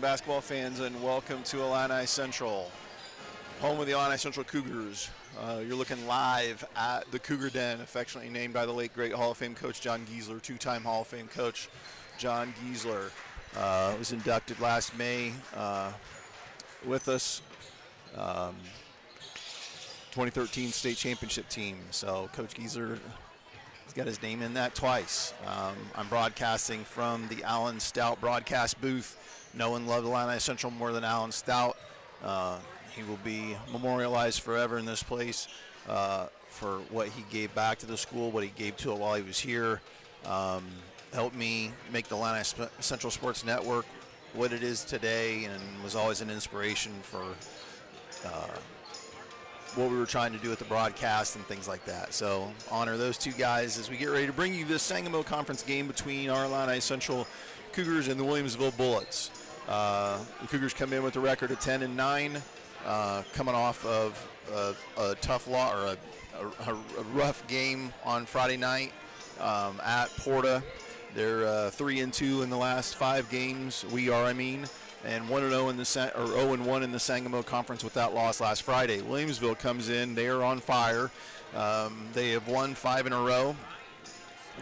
basketball fans, and welcome to Illini Central, home of the Illini Central Cougars. You're looking live at the Cougar Den, affectionately named by the late great Hall of Fame coach John Giesler, two-time Hall of Fame coach John Giesler. Was inducted last May with us. 2013 state championship team. So Coach Giesler has got his name in that twice. I'm broadcasting from the Alan Stout broadcast booth. No one loved Illini Central more than Alan Stout. He will be memorialized forever in this place for what he gave back to the school, what he gave to it while he was here. Helped me make the Illini Central Sports Network what it is today, and was always an inspiration for what we were trying to do with the broadcast and things like that. So honor those two guys as we get ready to bring you this Sangamo Conference game between our Illini Central Cougars and the Williamsville Bullets. The Cougars come in with a record of 10-9, coming off of a tough loss, or a rough game on Friday night at Porta. They're 3-2 in the last 5 games. And 1-0 in the 0-1 in the Sangamo Conference with that loss last Friday. Williamsville comes in; they are on fire. They have won 5 in a row.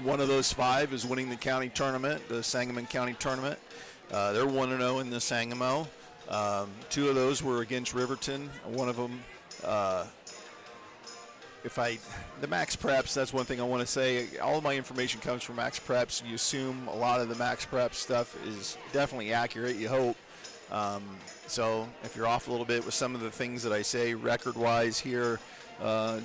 One of those 5 is winning the county tournament, the Sangamon County tournament. They're 1-0 in the Sangamo. 2 of those were against Riverton. One of them, the Max Preps, that's one thing I want to say. All of my information comes from Max Preps. You assume a lot of the Max Preps stuff is definitely accurate, you hope. So if you're off a little bit with some of the things that I say record-wise here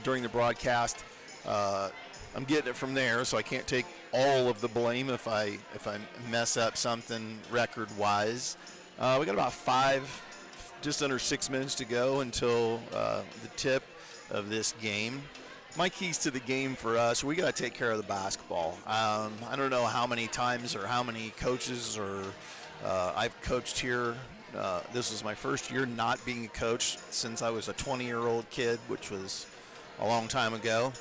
during the broadcast, I'm getting it from there, so I can't take all of the blame if I mess up something record-wise. We got about just under 6 minutes to go until the tip of this game. My keys to the game for us, we got to take care of the basketball. I don't know how many times or how many coaches or I've coached here. This was my first year not being a coach since I was a 20-year-old kid, which was a long time ago.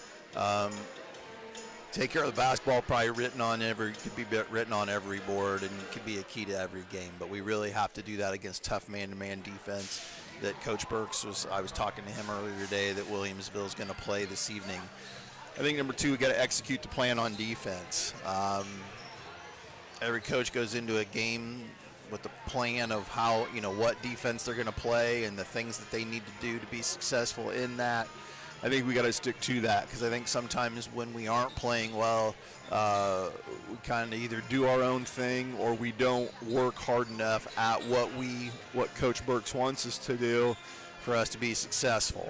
Take care of the basketball, probably could be written on every board, and it could be a key to every game. But we really have to do that against tough man-to-man defense that Coach Burks I was talking to him earlier today that Williamsville is going to play this evening. I think number 2, we got to execute the plan on defense. Every coach goes into a game with the plan of how, what defense they're going to play and the things that they need to do to be successful in that. I think we got to stick to that, because I think sometimes when we aren't playing well, we kind of either do our own thing or we don't work hard enough at what Coach Burks wants us to do for us to be successful.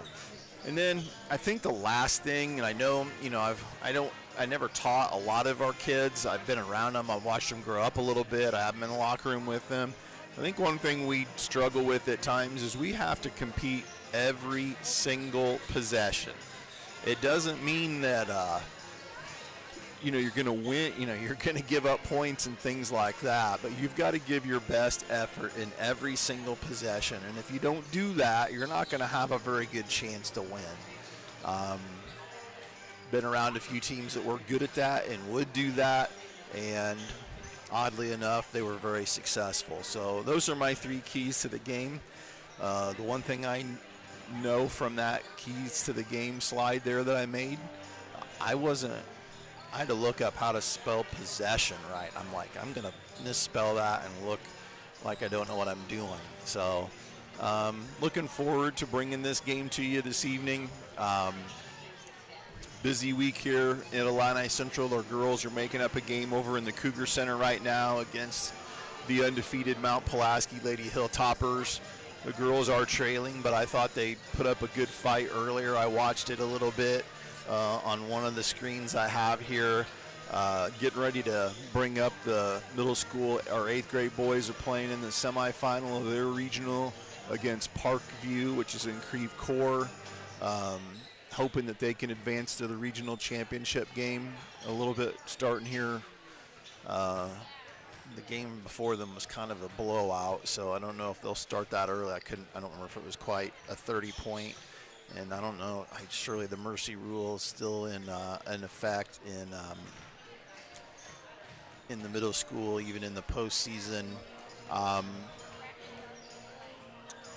And then I think the last thing, and I know, I never taught a lot of our kids. I've been around them. I've watched them grow up a little bit. I have them in the locker room with them. I think one thing we struggle with at times is we have to compete every single possession. It doesn't mean that you're going to win, you're going to give up points and things like that, but you've got to give your best effort in every single possession, and if you don't do that, you're not going to have a very good chance to win. Been around a few teams that were good at that and would do that, and oddly enough, they were very successful. So those are my 3 keys to the game. The one thing I know from that keys to the game slide there that I made, I had to look up how to spell possession right. I'm going to misspell that and look like I don't know what I'm doing. So looking forward to bringing this game to you this evening. Busy week here at Illini Central. Our girls are making up a game over in the Cougar Center right now against the undefeated Mount Pulaski Lady Hilltoppers. The girls are trailing, but I thought they put up a good fight earlier. I watched it a little bit on one of the screens I have here. Getting ready to bring up the middle school. Our 8th grade boys are playing in the semifinal of their regional against Parkview, which is in Creve Coeur. Hoping that they can advance to the regional championship game a little bit starting here. The game before them was kind of a blowout, so I don't know if they'll start that early. I don't remember if it was quite a 30-point, and I don't know. Surely the mercy rule is still in effect in the middle school, even in the postseason.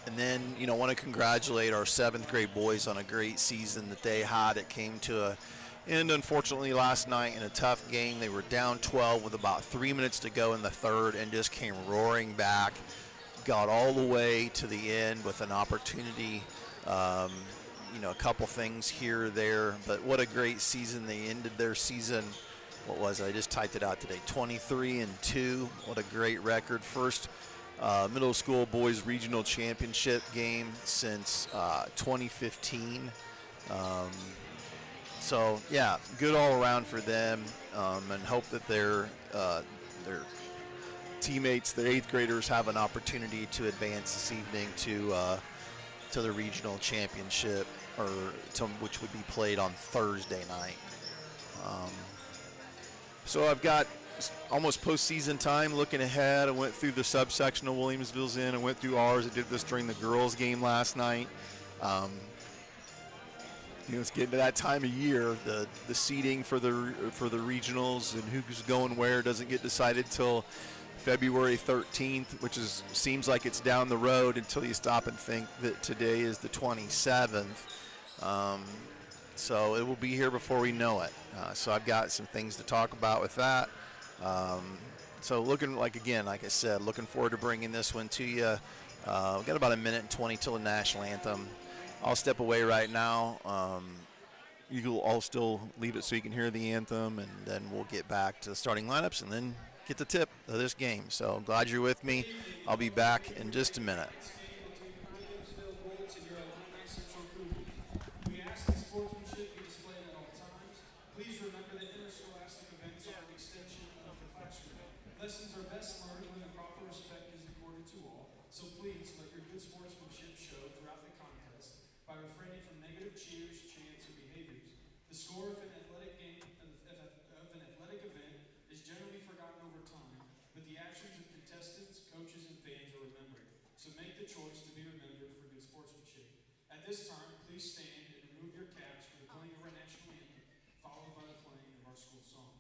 And then, you know, want to congratulate our 7th grade boys on a great season that they had. It came to a end, unfortunately, last night in a tough game. They were down 12 with about 3 minutes to go in the third and just came roaring back. Got all the way to the end with an opportunity, you know, a couple things here or there. But what a great season. They ended their season, what was it? I just typed it out today, 23-2. What a great record. First middle school boys regional championship game since 2015. So yeah, good all around for them, and hope that their teammates, their 8th graders, have an opportunity to advance this evening to the regional championship, which would be played on Thursday night. So I've got almost postseason time looking ahead. I went through the subsection of Williamsville's in. I went through ours. I did this during the girls' game last night. You know, it's getting to that time of year. The seeding for the regionals and who's going where doesn't get decided till February 13th, which seems like it's down the road until you stop and think that today is the 27th. So it will be here before we know it. So I've got some things to talk about with that. So looking like, again, like I said, looking forward to bringing this one to you. We've got about 1:20 till the national anthem. I'll step away right now. I'll still leave it so you can hear the anthem, and then we'll get back to the starting lineups and then get the tip of this game. So I'm glad you're with me. I'll be back in just a minute. Lessons are best learned when the proper respect is accorded to all, so please let your good sportsmanship show throughout the contest by refraining from negative cheers, chants, or behaviors. The score of an athletic event is generally forgotten over time, but the actions of contestants, coaches, and fans are remembered. So make the choice to be remembered for good sportsmanship. At this time, please stand and remove your caps for the playing of our national anthem, followed by the playing of our school song.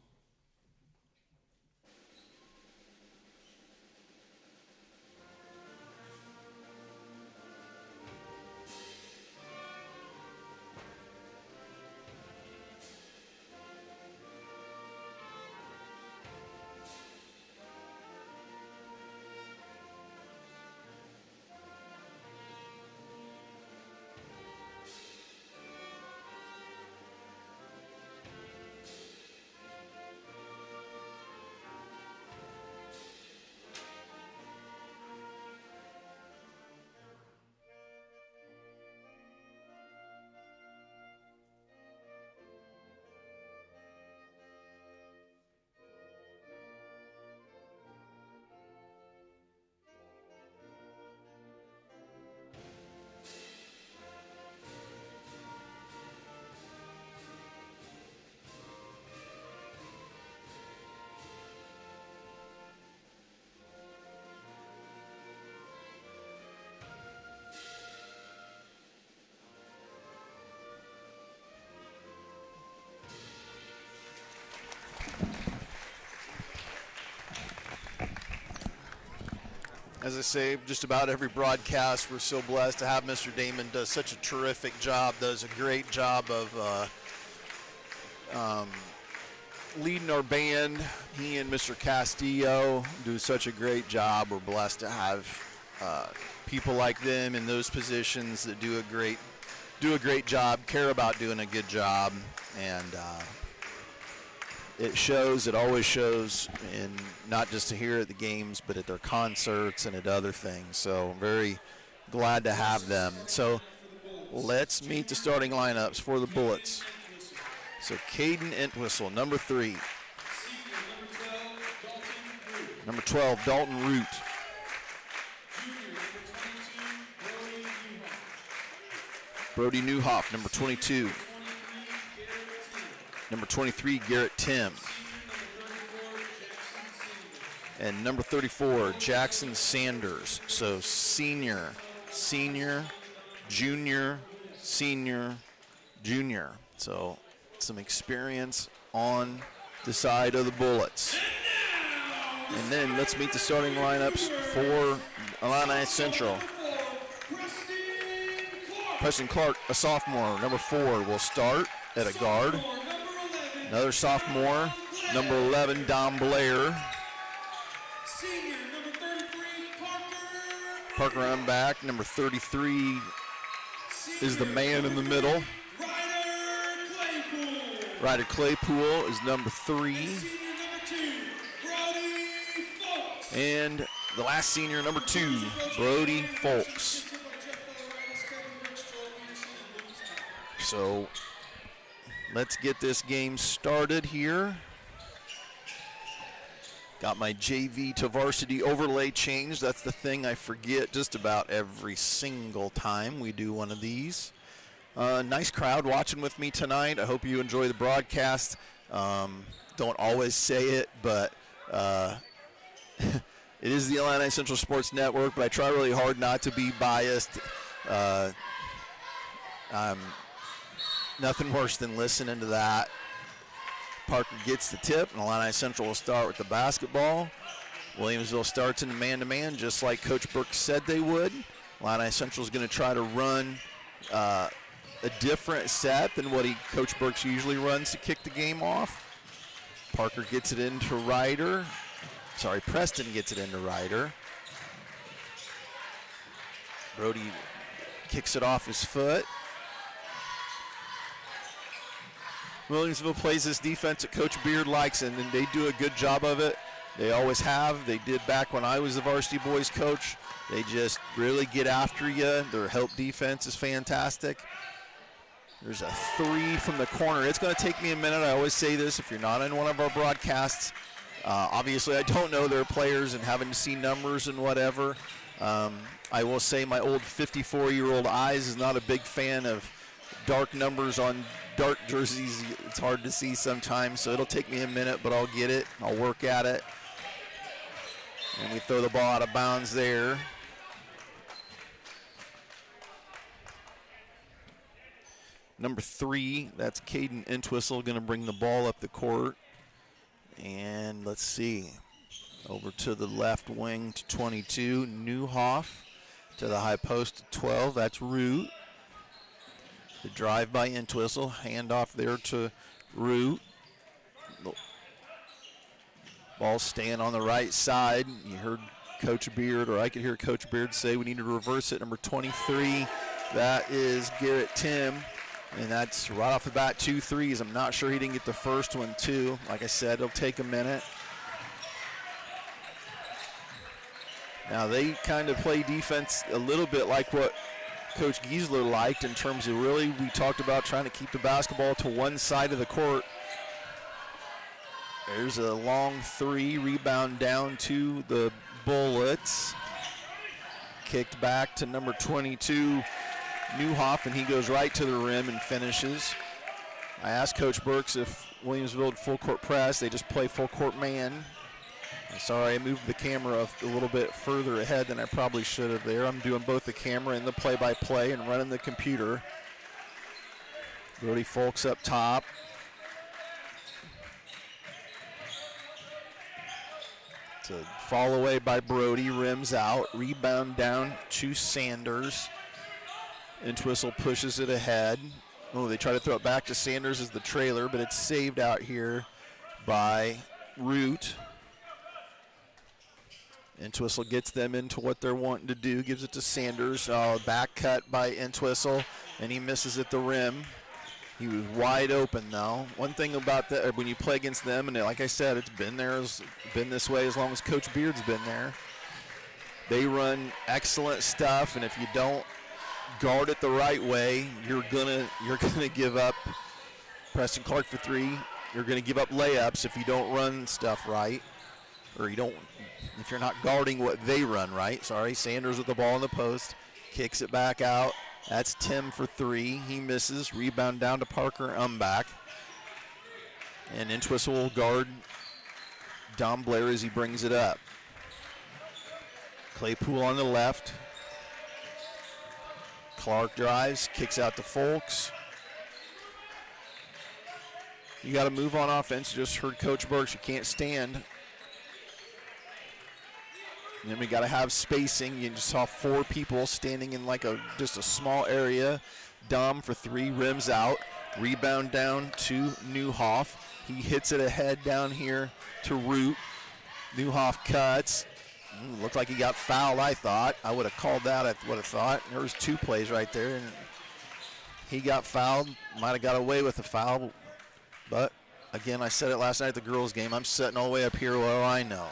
As I say, just about every broadcast, we're so blessed to have Mr. Damon. Does such a terrific job, does a great job of leading our band. He and Mr. Castillo do such a great job. We're blessed to have people like them in those positions that do a great job, care about doing a good job, and it shows. It always shows, in not just to hear at the games, but at their concerts and at other things. So very glad to have them. So let's meet the starting lineups for the Bullets. So Caden Entwistle, number 3. Number 12, Dalton Root. Brody Newhoff, number 22. Number 23, Garrett Tim. And number 34, Jackson Sanders. So senior, junior, senior, junior. So some experience on the side of the Bullets. And then let's meet the starting lineups for Illini Central. Preston Clark, a sophomore, number 4, will start at a guard. Another sophomore, number 11, Dom Blair. Senior, number 33, Parker. Parker on back. Number 33 is the man in the middle. Ryder Claypool is number 3. And the last senior, number 2, Brody Folks. So let's get this game started here. Got my JV to varsity overlay changed. That's the thing I forget just about every single time we do one of these. Nice crowd watching with me tonight. I hope you enjoy the broadcast. Don't always say it, but it is the Illini Central Sports Network, but I try really hard not to be biased. Nothing worse than listening to that. Parker gets the tip, and Illini Central will start with the basketball. Williamsville starts in the man-to-man, just like Coach Burke said they would. Illini Central is going to try to run a different set than what Coach Burke usually runs to kick the game off. Parker gets it into Ryder. Sorry, Preston gets it into Ryder. Brody kicks it off his foot. Williamsville plays this defense that Coach Beard likes, and they do a good job of it. They always have. They did back when I was the varsity boys coach. They just really get after you. Their help defense is fantastic. There's a 3 from the corner. It's going to take me a minute. I always say this if you're not in one of our broadcasts. Obviously, I don't know their players and having to see numbers and whatever. I will say my old 54-year-old eyes is not a big fan of dark numbers on dark jerseys. It's hard to see sometimes, so it'll take me a minute, but I'll get it. I'll work at it. And we throw the ball out of bounds there. Number 3, that's Caden Entwistle, going to bring the ball up the court. And let's see. Over to the left wing to 22, Newhoff. To the high post to 12, that's Root. The drive by Entwistle, handoff there to Root. Ball staying on the right side. You heard Coach Beard, or I could hear Coach Beard say we need to reverse it. Number 23, that is Garrett Tim. And that's right off the bat, 2 threes. I'm not sure he didn't get the first one too. Like I said, it'll take a minute. Now they kind of play defense a little bit like what Coach Giesler liked in terms of really, we talked about trying to keep the basketball to one side of the court. There's a long 3, rebound down to the Bullets. Kicked back to number 22, Newhoff, and he goes right to the rim and finishes. I asked Coach Burks if Williamsville had full court press. They just play full court man. I'm sorry, I moved the camera a little bit further ahead than I probably should have there. I'm doing both the camera and the play-by-play and running the computer. Brody Folks up top. It's a fall away by Brody, rims out, rebound down to Sanders. Entwistle pushes it ahead. Oh, they try to throw it back to Sanders as the trailer, but it's saved out here by Root. Entwistle gets them into what they're wanting to do, gives it to Sanders. Back cut by Entwistle, and he misses at the rim. He was wide open, though. One thing about that, when you play against them, and like I said, it's been this way as long as Coach Beard's been there. They run excellent stuff, and if you don't guard it the right way, you're gonna give up. Preston Clark for 3. You're gonna give up layups if you don't run stuff right, or if you're not guarding what they run right. Sorry, Sanders with the ball in the post, kicks it back out. That's Tim for 3. He misses. Rebound down to Parker Umback. And Entwistle will guard Dom Blair as he brings it up. Claypool on the left. Clark drives, kicks out to Folks. You got to move on offense. Just heard Coach Burks, you can't stand. And then we got to have spacing. You just saw 4 people standing in like just a small area. Dom for 3, rims out. Rebound down to Newhoff. He hits it ahead down here to Root. Newhoff cuts. Looked like he got fouled, I thought. I would have called that, I would have thought. There was 2 plays right there. And he got fouled. Might have got away with the foul. But, again, I said it last night at the girls' game. I'm sitting all the way up here where I know.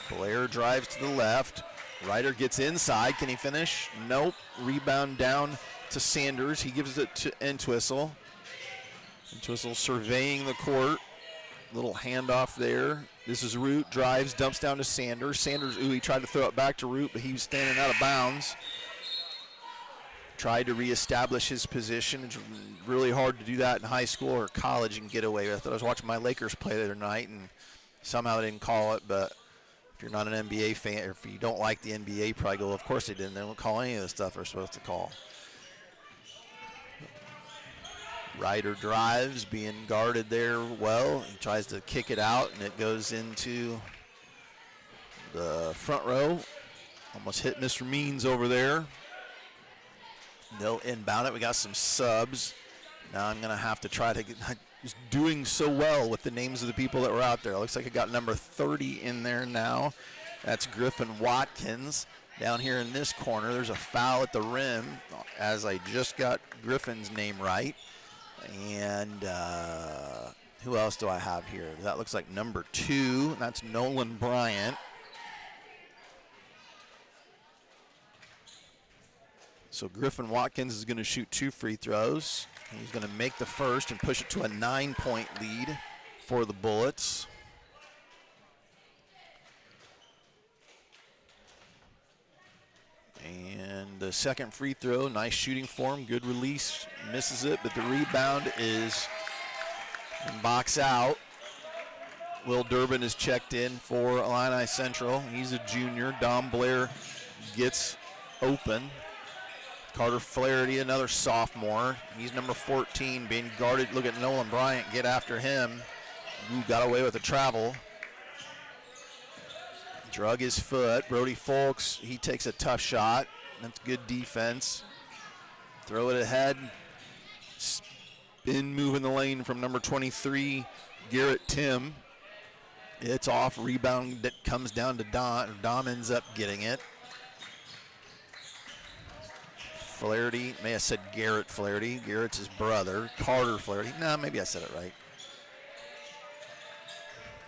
Blair drives to the left. Ryder gets inside. Can he finish? Nope. Rebound down to Sanders. He gives it to Entwistle. Entwistle surveying the court. Little handoff there. This is Root. Drives, dumps down to Sanders. Sanders, he tried to throw it back to Root, but he was standing out of bounds. Tried to reestablish his position. It's really hard to do that in high school or college and get away with it. I was watching my Lakers play the other night, and somehow they didn't call it, but if you're not an NBA fan, or if you don't like the NBA, you probably go, of course they didn't. They don't call any of the stuff they're supposed to call. Ryder drives, being guarded there well. He tries to kick it out, and it goes into the front row. Almost hit Mr. Means over there. They'll inbound it. We got some subs. Now I'm going to have to try to get just doing so well with the names of the people that were out there. It looks like I got number 30 in there now. That's Griffin Watkins. Down here in this corner, there's a foul at the rim, as I just got Griffin's name right. And who else do I have here? That looks like number 2. That's Nolan Bryant. So Griffin Watkins is going to shoot 2 free throws. He's going to make the first and push it to a 9-point lead for the Bullets. And the second free throw, nice shooting for him, good release, misses it, but the rebound is box out. Will Durbin is checked in for Illini Central. He's a junior. Dom Blair gets open. Carter Flaherty, another sophomore. He's number 14, being guarded. Look at Nolan Bryant get after him. Ooh, got away with a travel. Drug his foot. Brody Folks, he takes a tough shot. That's good defense. Throw it ahead. Spin move in the lane from number 23, Garrett Tim. It's off. Rebound that comes down to Dom. Dom ends up getting it. Flaherty, may have said Garrett Flaherty. Garrett's his brother. Carter Flaherty. No, maybe I said it right.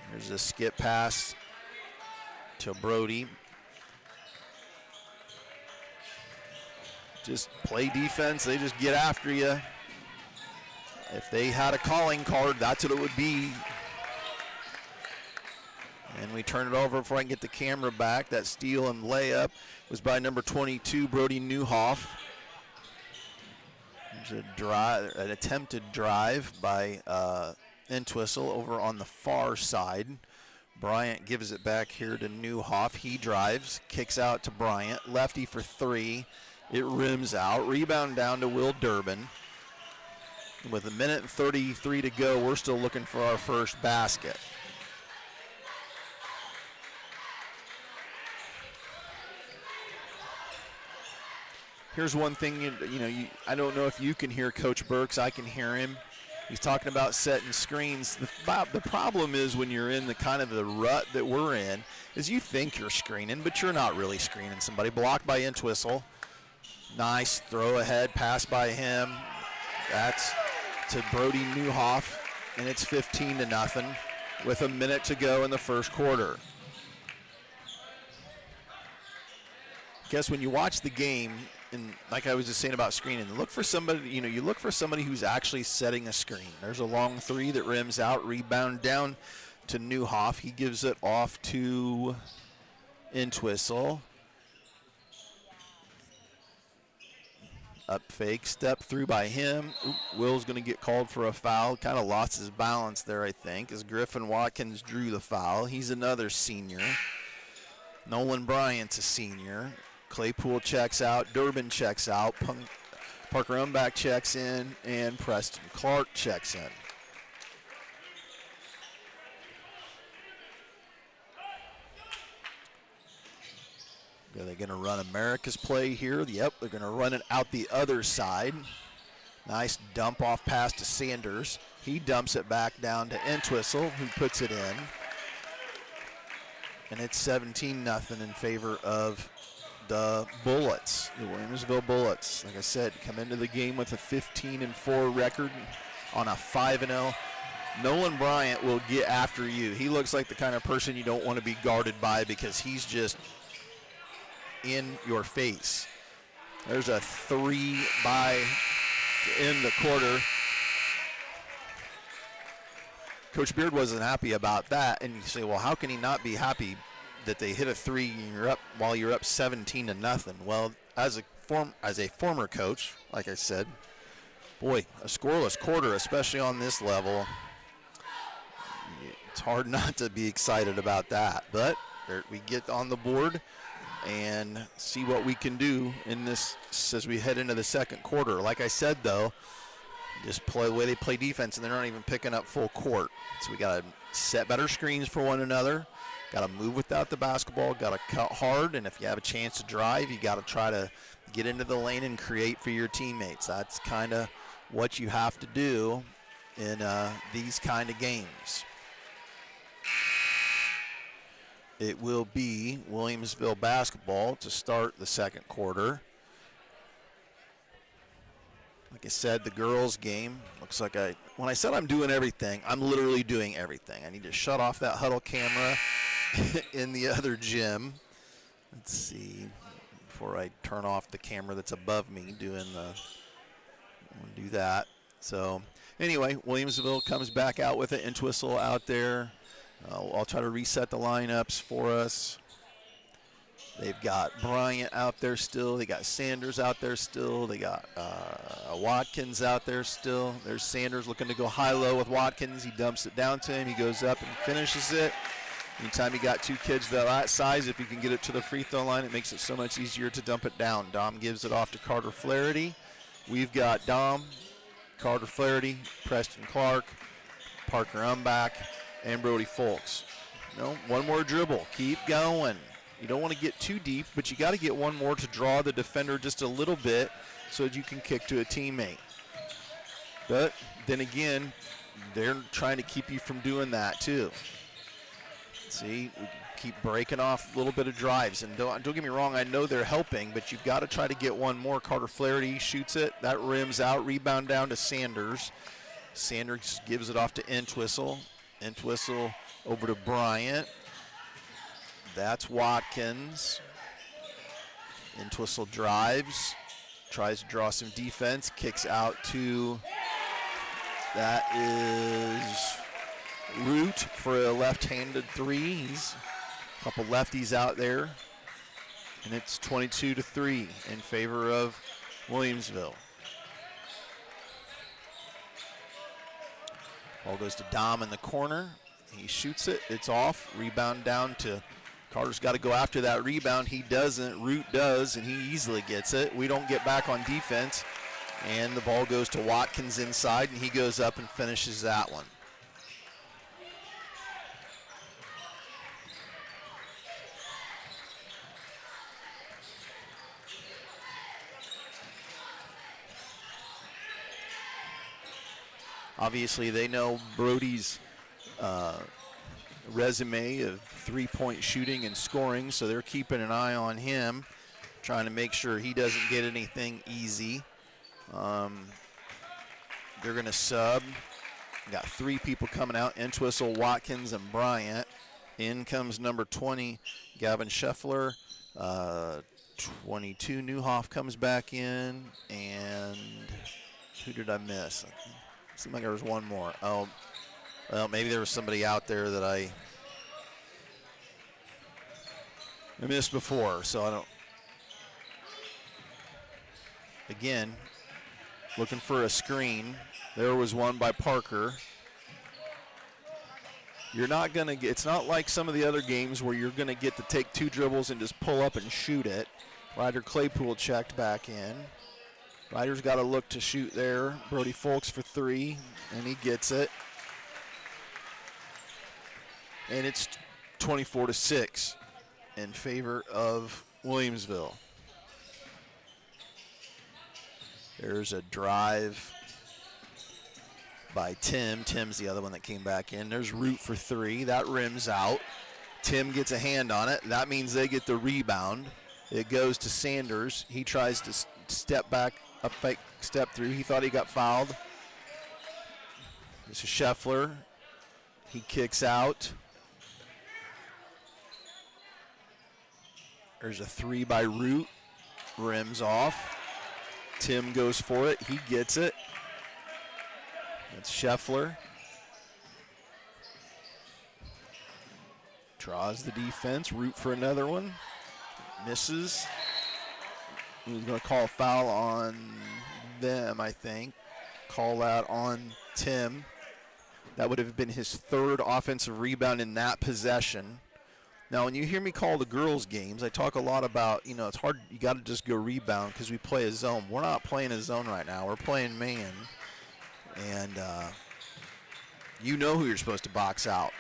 There's a skip pass to Brody. Just play defense. They just get after you. If they had a calling card, that's what it would be. And we turn it over before I can get the camera back. That steal and layup was by number 22, Brody Newhoff. There's a drive, an attempted drive by Entwistle over on the far side. Bryant gives it back here to Newhoff. He drives, kicks out to Bryant. Lefty for 3. It rims out. Rebound down to Will Durbin. With a minute and 33 to go, we're still looking for our first basket. Here's one thing, I don't know if you can hear Coach Burks. I can hear him. He's talking about setting screens. The problem is when you're in the kind of the rut that we're in, is you think you're screening, but you're not really screening somebody. Blocked by Entwistle. Nice throw ahead, pass by him. That's to Brody Newhoff, and it's 15-0 with a minute to go in the first quarter. Guess when you watch the game, and like I was just saying about screening, look for somebody, you look for somebody who's actually setting a screen. There's a long 3 that rims out, rebound down to Newhoff. He gives it off to Entwistle. Up fake, step through by him. Will's going to get called for a foul. Kind of lost his balance there, I think, as Griffin Watkins drew the foul. He's another senior. Nolan Bryant's a senior. Claypool checks out. Durbin checks out. Parker Umbach checks in. And Preston Clark checks in. Are they going to run America's play here? Yep, they're going to run it out the other side. Nice dump off pass to Sanders. He dumps it back down to Entwistle, who puts it in. And it's 17-0 in favor of the Bullets, the Williamsville Bullets. Like I said, come into the game with a 15-4 record on a 5-0. Nolan Bryant will get after you. He looks like the kind of person you don't want to be guarded by because he's just in your face. There's a 3 by to end the quarter. Coach Beard wasn't happy about that, and you say, well, how can he not be happy that they hit a 3 and you're up while you're up 17-0? Well, as a former coach, like I said, boy, a scoreless quarter, especially on this level, it's hard not to be excited about that. But we get on the board and see what we can do in this as we head into the second quarter. Like I said, though, just play the way they play defense, and they're not even picking up full court. So we got to set better screens for one another, got to move without the basketball, got to cut hard, and if you have a chance to drive, you got to try to get into the lane and create for your teammates. That's kind of what you have to do in these kind of games. It will be Williamsville basketball to start the second quarter. Like I said, the girls' game looks like when I said I'm doing everything, I'm literally doing everything. I need to shut off that huddle camera in the other gym. Let's see, before I turn off the camera that's above me I'm gonna do that. So anyway, Williamsville comes back out with it. Entwistle out there. I'll try to reset the lineups for us. They've got Bryant out there still. They got Sanders out there still. They got Watkins out there still. There's Sanders looking to go high-low with Watkins. He dumps it down to him. He goes up and finishes it. Anytime you got two kids that size, if you can get it to the free throw line, it makes it so much easier to dump it down. Dom gives it off to Carter Flaherty. We've got Dom, Carter Flaherty, Preston Clark, Parker Umbach, and Brody Folks. One more dribble. Keep going. You don't want to get too deep, but you got to get one more to draw the defender just a little bit so that you can kick to a teammate. But then again, they're trying to keep you from doing that too. See, we keep breaking off a little bit of drives. And don't get me wrong, I know they're helping, but you've got to try to get one more. Carter Flaherty shoots it. That rims out. Rebound down to Sanders. Sanders gives it off to Entwistle. Entwistle over to Bryant. That's Watkins. Entwistle drives, tries to draw some defense, kicks out to, that is Root for a left-handed three. He's a couple lefties out there. And it's 22-3 in favor of Williamsville. Ball goes to Dom in the corner. He shoots it. It's off. Rebound down to Carter's got to go after that rebound. He doesn't. Root does, and he easily gets it. We don't get back on defense, and the ball goes to Watkins inside, and he goes up and finishes that one. Obviously, they know Brody's resume of three-point shooting and scoring, so they're keeping an eye on him, trying to make sure he doesn't get anything easy. They're going to sub. Got three people coming out, Entwistle, Watkins, and Bryant. In comes number 20, Gavin Scheffler. 22, Newhoff comes back in, and who did I miss? It seemed like there was one more. Oh, well, maybe there was somebody out there that I missed before, so I don't. Again, looking for a screen. There was one by Parker. You're not going to get, it's not like some of the other games where you're going to get to take two dribbles and just pull up and shoot it. Ryder Claypool checked back in. Ryder's got to look to shoot there. Brody Folks for three, and he gets it. And it's 24-6 in favor of Williamsville. There's a drive by Tim. Tim's the other one that came back in. There's Root for three. That rims out. Tim gets a hand on it. That means they get the rebound. It goes to Sanders. He tries to step back, up fake step through. He thought he got fouled. This is Scheffler. He kicks out. There's a three by Root. Rims off. Tim goes for it. He gets it. That's Scheffler. Draws the defense. Root for another one. Misses. He's going to call a foul on them, I think. Call that on Tim. That would have been his third offensive rebound in that possession. Now, when you hear me call the girls' games, I talk a lot about, it's hard. You got to just go rebound because we play a zone. We're not playing a zone right now. We're playing man. And you know who you're supposed to box out.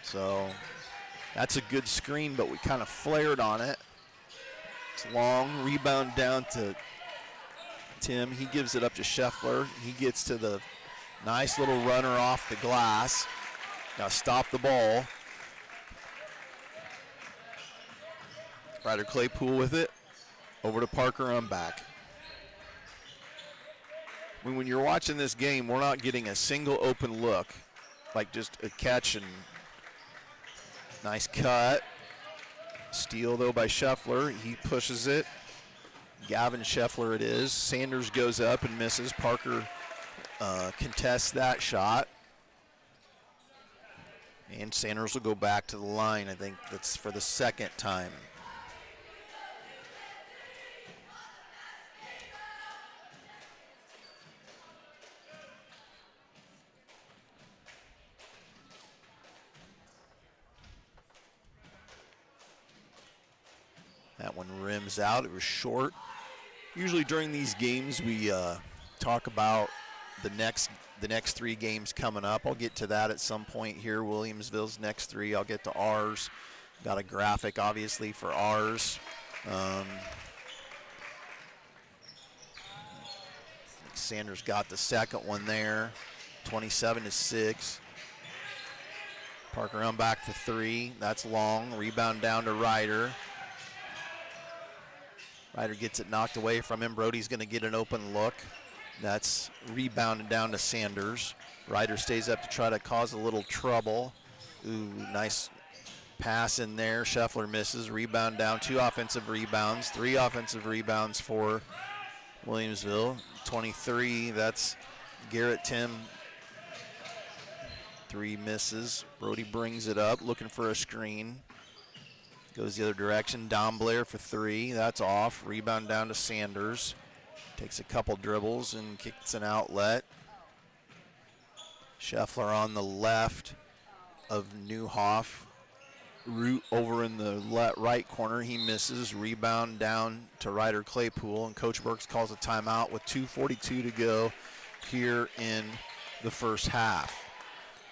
So that's a good screen, but we kind of flared on it. It's long. Rebound down to Tim. He gives it up to Scheffler. He gets to the nice little runner off the glass. Now stop the ball. Ryder Claypool with it. Over to Parker on back. When you're watching this game, we're not getting a single open look. Like just a catch and nice cut. Steal, though, by Scheffler. He pushes it. Gavin Scheffler it is. Sanders goes up and misses. Parker contests that shot. And Sanders will go back to the line. I think that's for the second time. That one rims out. It was short. Usually during these games we talk about the next three games coming up. I'll get to that at some point here. Williamsville's next three. I'll get to ours. Got a graphic obviously for ours. Sanders got the second one there. 27-6. Parker on back to three. That's long. Rebound down to Ryder. Ryder gets it knocked away from him. Brody's going to get an open look. That's rebounded down to Sanders. Ryder stays up to try to cause a little trouble. Ooh, nice pass in there. Scheffler misses. Rebound down. 2 offensive rebounds. 3 offensive rebounds for Williamsville. 23, that's Garrett Tim. 3 misses. Brody brings it up, looking for a screen. Goes the other direction. Dom Blair for 3. That's off. Rebound down to Sanders. Takes a couple dribbles and kicks an outlet. Scheffler on the left of Newhoff. Root over in the right corner. He misses. Rebound down to Ryder Claypool. And Coach Burks calls a timeout with 2:42 to go here in the first half.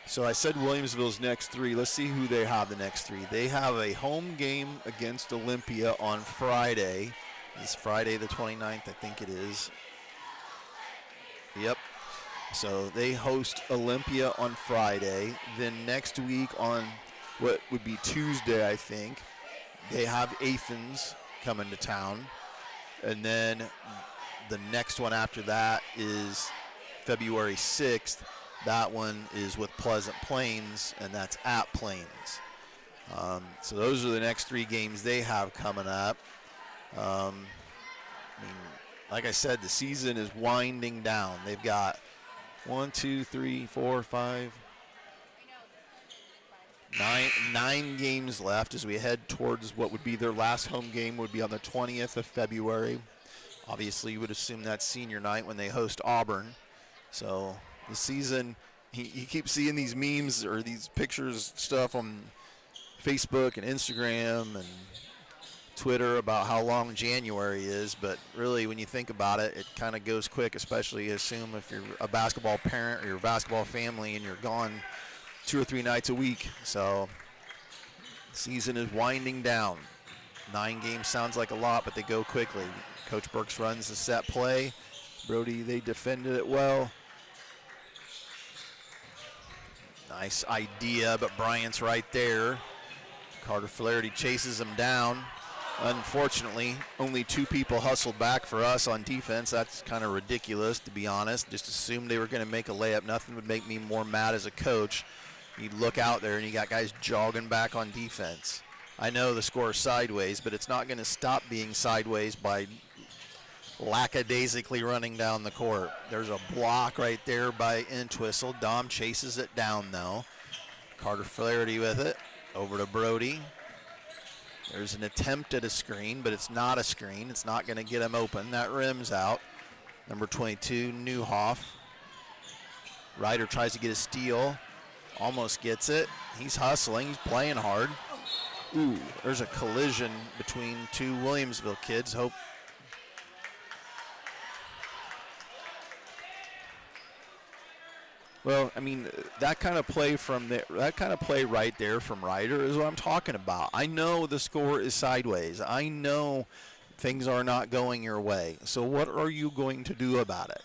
So I said Williamsville's next 3. Let's see who they have the next 3. They have a home game against Olympia on Friday. It's Friday the 29th, I think it is. Yep. So they host Olympia on Friday. Then next week on what would be Tuesday, I think, they have Athens coming to town. And then the next one after that is February 6th. That one is with Pleasant Plains, and that's at Plains. So those are the next 3 games they have coming up. I mean, like I said, the season is winding down. They've got 9 games left as we head towards what would be their last home game would be on the 20th of February. Obviously, you would assume that's senior night when they host Auburn. So the season, you keep seeing these memes or these pictures, stuff on Facebook and Instagram and Twitter about how long January is, but really when you think about it, it kind of goes quick, especially assume if you're a basketball parent or your basketball family and you're gone 2 or 3 nights a week. So the season is winding down. 9 games sounds like a lot, but they go quickly. Coach Burks runs the set play. Brody, they defended it well. Nice idea, but Bryant's right there. Carter Flaherty chases him down. Unfortunately, only 2 people hustled back for us on defense. That's kind of ridiculous, to be honest. Just assumed they were going to make a layup. Nothing would make me more mad as a coach. You look out there and you got guys jogging back on defense. I know the score is sideways, but it's not going to stop being sideways by lackadaisically running down the court. There's a block right there by Entwistle. Dom chases it down, though. Carter Flaherty with it. Over to Brody. There's an attempt at a screen, but it's not a screen. It's not going to get him open. That rim's out. Number 22, Newhoff. Ryder tries to get a steal. Almost gets it. He's hustling. He's playing hard. Ooh, there's a collision between 2 Williamsville kids. Hope. Well, I mean, that kind of play right there from Ryder is what I'm talking about. I know the score is sideways. I know things are not going your way. So what are you going to do about it?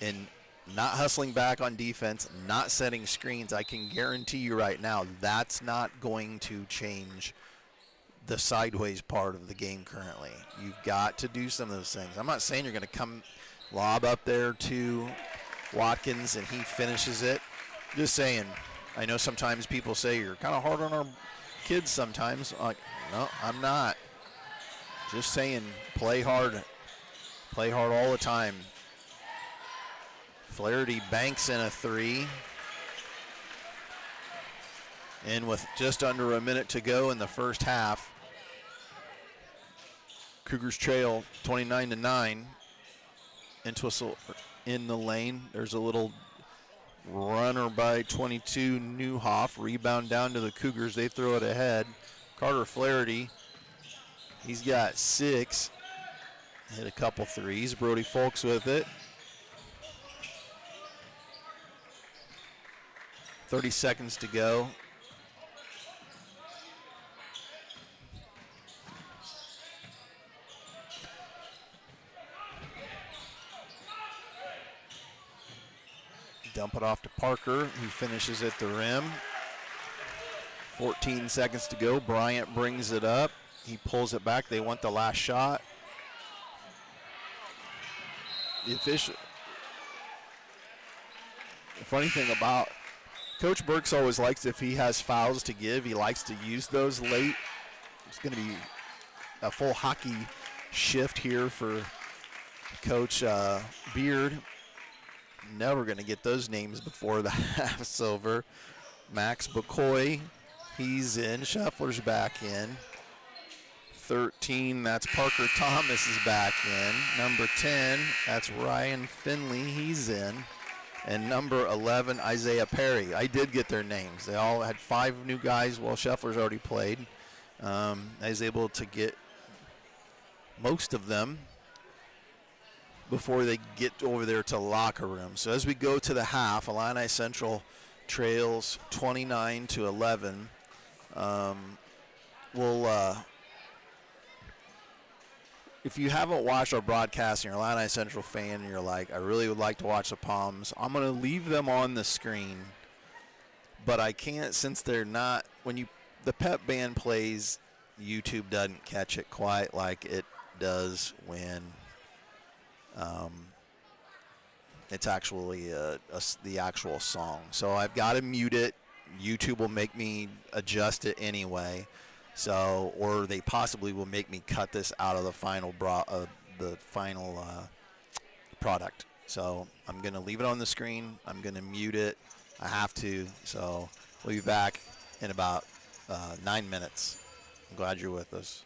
And not hustling back on defense, not setting screens, I can guarantee you right now that's not going to change the sideways part of the game currently. You've got to do some of those things. I'm not saying you're going to come lob up there to Watkins and he finishes it. Just saying. I know sometimes people say you're kind of hard on our kids sometimes. Like, no, I'm not. Just saying, play hard. Play hard all the time. Flaherty banks in a 3. And with just under a minute to go in the first half, Cougars trail 29-9. Entwistle in the lane. There's a little runner by 22, Newhoff. Rebound down to the Cougars. They throw it ahead. Carter Flaherty, he's got 6. Hit a couple threes. Brody Folks with it. 30 seconds to go. Dump it off to Parker, who finishes at the rim. 14 seconds to go. Bryant brings it up. He pulls it back. They want the last shot. The funny thing about Coach Burks always likes, if he has fouls to give, he likes to use those late. It's going to be a full hockey shift here for Coach Beard. Never going to get those names before the half's over. Max McCoy, he's in. Scheffler's back in. 13, that's Parker Thomas is back in. Number 10, that's Ryan Finley, he's in. And number 11, Isaiah Perry. I did get their names. They all had 5 new guys. Well, Scheffler's already played. I was able to get most of them before they get over there to locker room. So as we go to the half, Illini Central trails 29-11. If you haven't watched our broadcast and you're an Illini Central fan and you're like, I really would like to watch the Palms, I'm going to leave them on the screen. But I can't, since they're not, when the pep band plays, YouTube doesn't catch it quite like it does when it's actually the actual song. So I've got to mute it. YouTube will make me adjust it anyway. So, or they possibly will make me cut this out of the final product. So I'm going to leave it on the screen. I'm going to mute it. I have to. So we'll be back in about 9 minutes. I'm glad you're with us.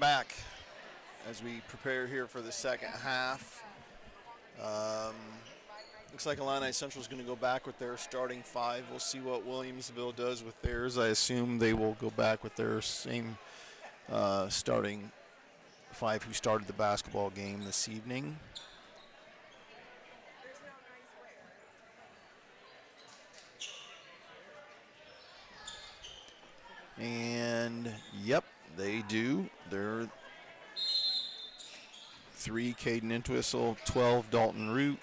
back as we prepare here for the second half. Looks like Illini Central is going to go back with their starting five. We'll see what Williamsville does with theirs. I assume they will go back with their same starting five who started the basketball game this evening. And, yep, they do. They're 3, Caden Entwistle, 12, Dalton Root,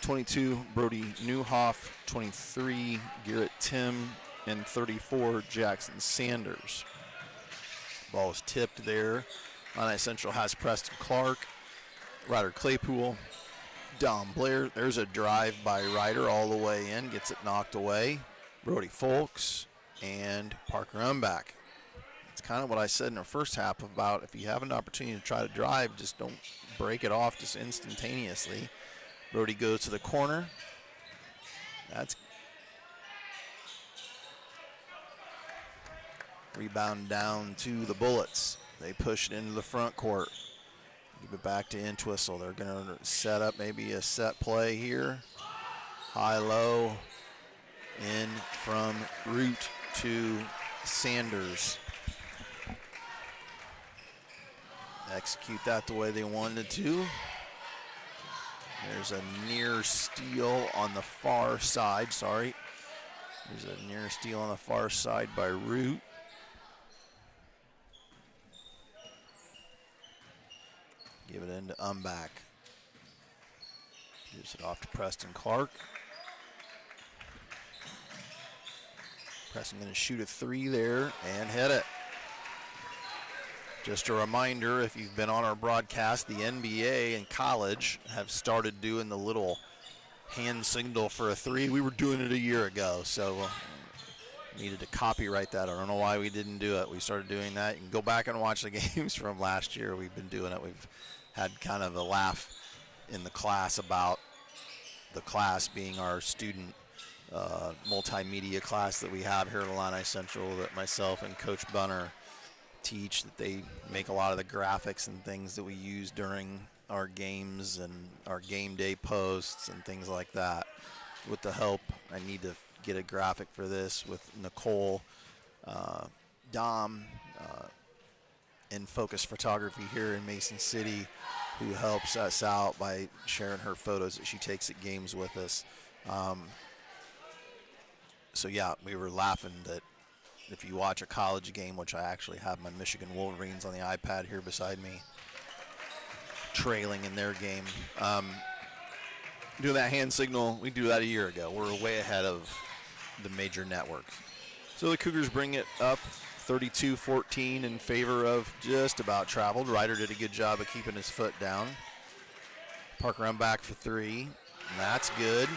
22, Brody Newhoff, 23, Garrett Tim, and 34, Jackson Sanders. Ball is tipped there. Illini Central has Preston Clark, Ryder Claypool, Dom Blair. There's a drive by Ryder all the way in, gets it knocked away. Brody Folks and Parker Umbach. It's kind of what I said in the first half about if you have an opportunity to try to drive, just don't break it off just instantaneously. Brody goes to the corner. That's rebound down to the Bullets. They push it into the front court. Give it back to Entwistle. They're going to set up maybe a set play here. High-low in from Root to Sanders. Execute that the way they wanted to. There's a near steal on the far side. Sorry. There's a near steal on the far side by Root. Give it into Umbach. Gives it off to Preston Clark. Preston going to shoot a 3 there and hit it. Just a reminder, if you've been on our broadcast, the NBA and college have started doing the little hand signal for a 3. We were doing it a year ago, so needed to copyright that. I don't know why we didn't do it. We started doing that. You can go back and watch the games from last year. We've been doing it. We've had kind of a laugh in the class about the class being our student multimedia class that we have here at Illini Central that myself and Coach Bunner teach, that they make a lot of the graphics and things that we use during our games and our game day posts and things like that. With the help, I need to get a graphic for this with Nicole Dom in Focus Photography here in Mason City, who helps us out by sharing her photos that she takes at games with us. So yeah, we were laughing that if you watch a college game, which I actually have my Michigan Wolverines on the iPad here beside me, trailing in their game. Doing that hand signal, we do that a year ago. We're way ahead of the major networks. So the Cougars bring it up 32-14 in favor of just about traveled. Ryder did a good job of keeping his foot down. Parker Umbach for 3, and that's good.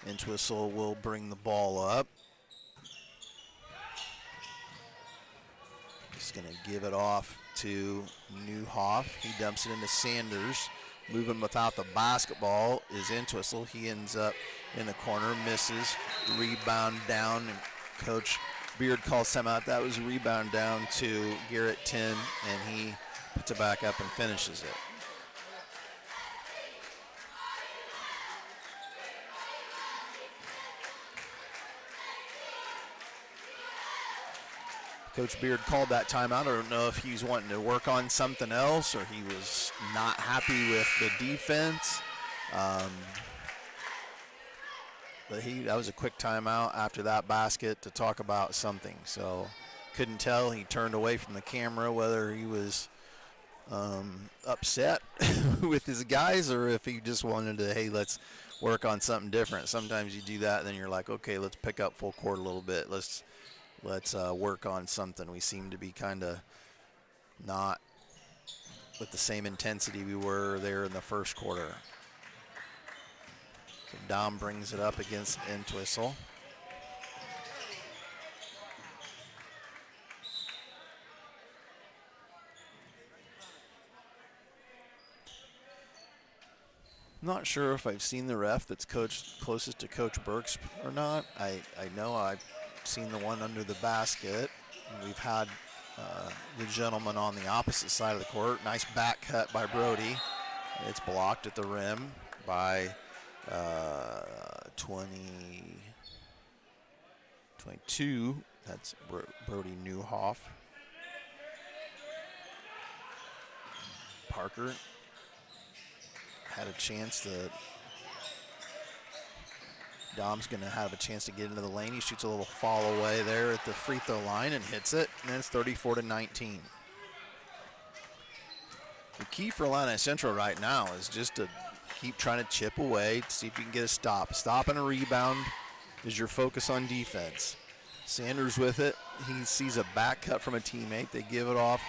Entwistle will bring the ball up. Just going to give it off to Newhoff. He dumps it into Sanders. Moving without the basketball is Entwistle. He ends up in the corner, misses. Rebound down, and Coach Beard calls timeout. That was a rebound down to Garrett Tim, and he puts it back up and finishes it. Coach Beard called that timeout. I don't know if he's wanting to work on something else or he was not happy with the defense. But that was a quick timeout after that basket to talk about something. So couldn't tell. He turned away from the camera whether he was upset with his guys or if he just wanted to, hey, let's work on something different. Sometimes you do that and then you're like, okay, let's pick up full court a little bit. Let's work on something. We seem to be kind of not with the same intensity we were there in the first quarter. So Dom brings it up against Entwistle. Not sure if I've seen the ref that's closest to Coach Burks or not. I know seen the one under the basket. And we've had the gentleman on the opposite side of the court. Nice back cut by Brody. It's blocked at the rim by 22. That's Brody Newhoff. Parker had a chance to. Dom's going to have a chance to get into the lane. He shoots a little fall away there at the free throw line and hits it, and it's 34-19. The key for Illini Central right now is just to keep trying to chip away, see if you can get a stop. Stop and a rebound is your focus on defense. Sanders with it. He sees a back cut from a teammate. They give it off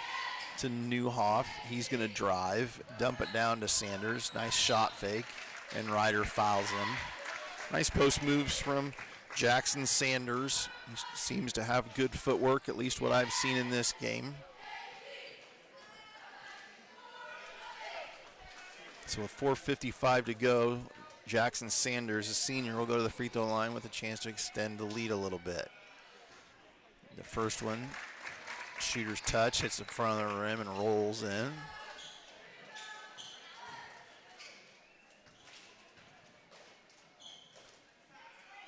to Newhoff. He's going to drive, dump it down to Sanders. Nice shot fake, and Ryder fouls him. Nice post moves from Jackson Sanders. He seems to have good footwork, at least what I've seen in this game. So with 4:55 to go, Jackson Sanders, a senior, will go to the free throw line with a chance to extend the lead a little bit. The first one, shooter's touch, hits the front of the rim and rolls in.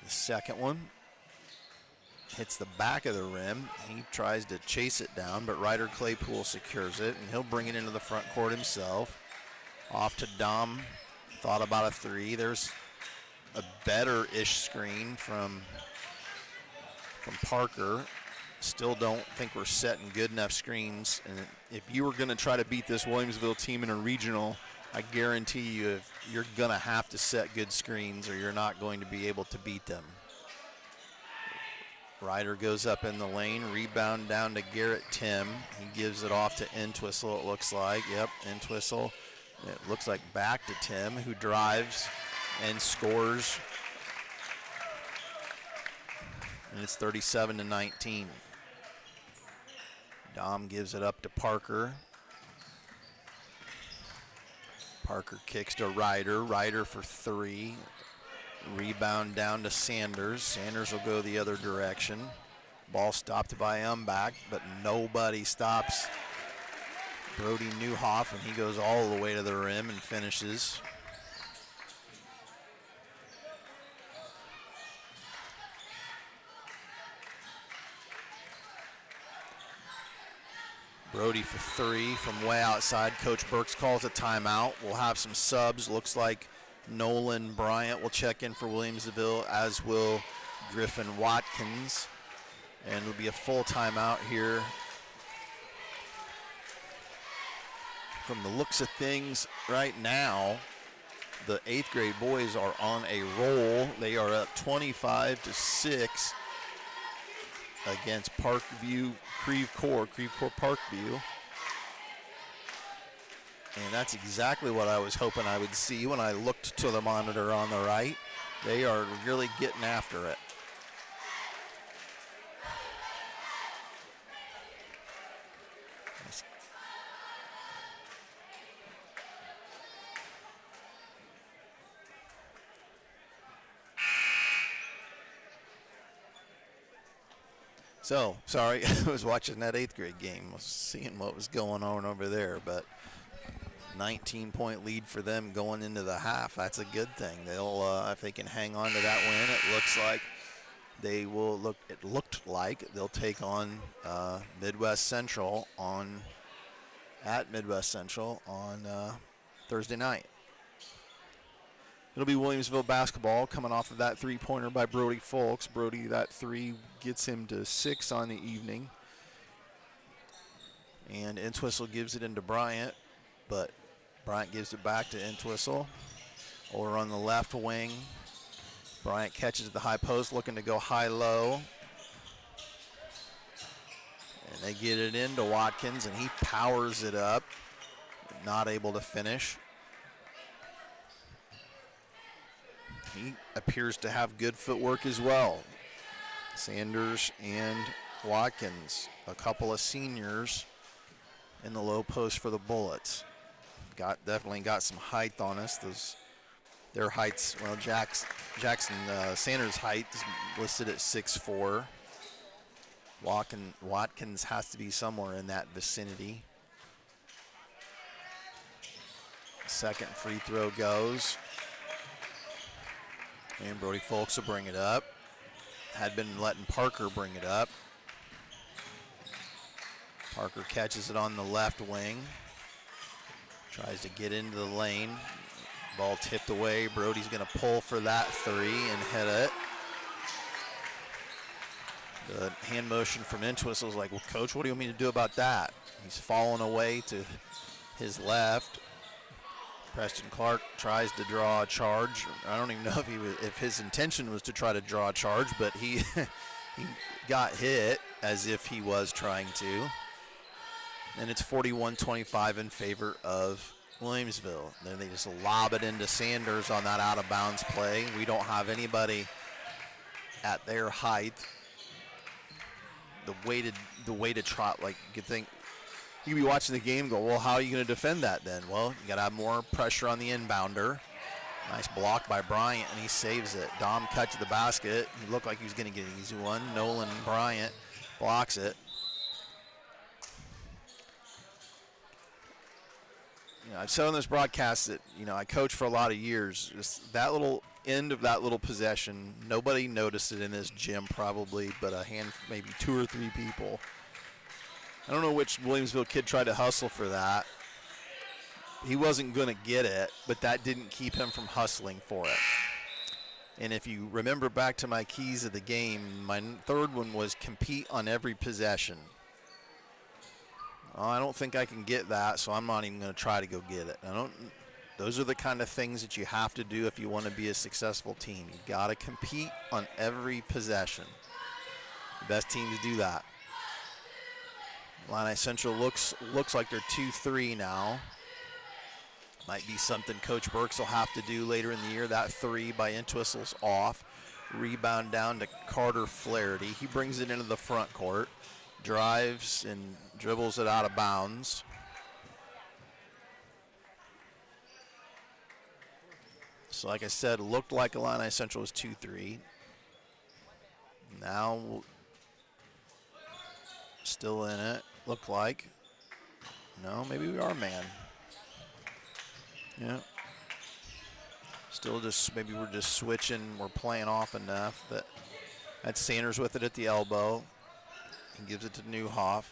The second one hits the back of the rim. He tries to chase it down, but Ryder Claypool secures it, and he'll bring it into the front court himself. Off to Dom. Thought about a three. There's a better-ish screen from Parker. Still don't think we're setting good enough screens. And if you were going to try to beat this Williamsville team in a regional, I guarantee you you're going to have to set good screens or you're not going to be able to beat them. Ryder goes up in the lane, rebound down to Garrett Tim. He gives it off to Entwistle, it looks like. Yep, Entwistle. It looks like back to Tim, who drives and scores. And it's 37-19. Dom gives it up to Parker. Parker kicks to Ryder. Ryder for three. Rebound down to Sanders. Sanders will go the other direction. Ball stopped by Umbach, but nobody stops Brody Newhoff, and he goes all the way to the rim and finishes. Brody for three from way outside. Coach Burks calls a timeout. We'll have some subs. Looks like Nolan Bryant will check in for Williamsville, as will Griffin Watkins. And it'll be a full timeout here. From the looks of things right now, the 8th grade boys are on a roll. They are up 25-6 against Parkview, Creve Coeur Parkview. And that's exactly what I was hoping I would see when I looked to the monitor on the right. They are really getting after it. So, sorry, I was watching that 8th grade game, was seeing what was going on over there, but 19-point lead for them going into the half. That's a good thing. They'll, if they can hang on to that win, it looks like they will look. It looked like they'll take on Midwest Central at Midwest Central on Thursday night. It'll be Williamsville basketball coming off of that three-pointer by Brody Folks. Brody, that three gets him to 6 on the evening. And Entwistle gives it into Bryant, but Bryant gives it back to Entwistle. Over on the left wing, Bryant catches the high post, looking to go high-low. And they get it into Watkins, and he powers it up, not able to finish. He appears to have good footwork as well. Sanders and Watkins, a couple of seniors in the low post for the Bullets. Definitely got some height on us. Their heights, well, Jackson Sanders' height is listed at 6'4". Watkins has to be somewhere in that vicinity. Second free throw goes. And Brody Folks will bring it up. Had been letting Parker bring it up. Parker catches it on the left wing. Tries to get into the lane. Ball tipped away. Brody's going to pull for that three and hit it. The hand motion from Entwistle is like, well, Coach, what do you want me to do about that? He's falling away to his left. Preston Clark tries to draw a charge. I don't even know if his intention was to try to draw a charge, but he he got hit as if he was trying to. And it's 41-25 in favor of Williamsville. Then they just lob it into Sanders on that out of bounds play. We don't have anybody at their height. The way to try, like, you could think, you could be watching the game and go, well, how are you going to defend that then? Well, you got to have more pressure on the inbounder. Nice block by Bryant, and he saves it. Dom cut to the basket. He looked like he was going to get an easy one. Nolan Bryant blocks it. You know, I've said on this broadcast that, you know, I coached for a lot of years. Just that little end of that little possession, nobody noticed it in this gym probably, but maybe 2 or 3 people. I don't know which Williamsville kid tried to hustle for that. He wasn't going to get it, but that didn't keep him from hustling for it. And if you remember back to my keys of the game, my third one was compete on every possession. Oh, I don't think I can get that, so I'm not even going to try to go get it. Those are the kind of things that you have to do if you want to be a successful team. You got to compete on every possession. The best teams do that. Illini Central looks like they're 2-3 now. Might be something Coach Burks will have to do later in the year. That three by Entwistle's off. Rebound down to Carter Flaherty. He brings it into the front court. Drives and dribbles it out of bounds. So like I said, it looked like Illini Central was 2-3. Now still in it, looked like. No, maybe we are man. Yeah. Still just, maybe we're just switching, we're playing off enough that that's Sanders with it at the elbow. He gives it to Newhoff.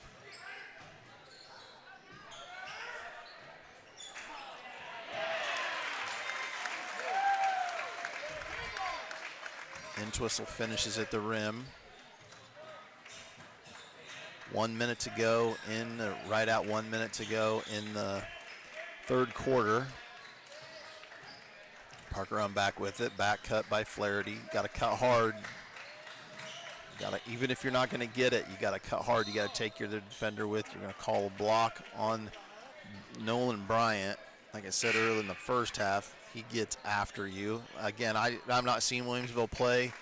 Entwistle finishes at the rim. 1 minute to go right at 1 minute to go in the third quarter. Parker on back with it. Back cut by Flaherty. Got to cut hard. Even if you're not going to get it, you got to cut hard. You got to take your defender with. You're going to call a block on Nolan Bryant. Like I said earlier in the first half, he gets after you. Again, I'm not seeing Williamsville play.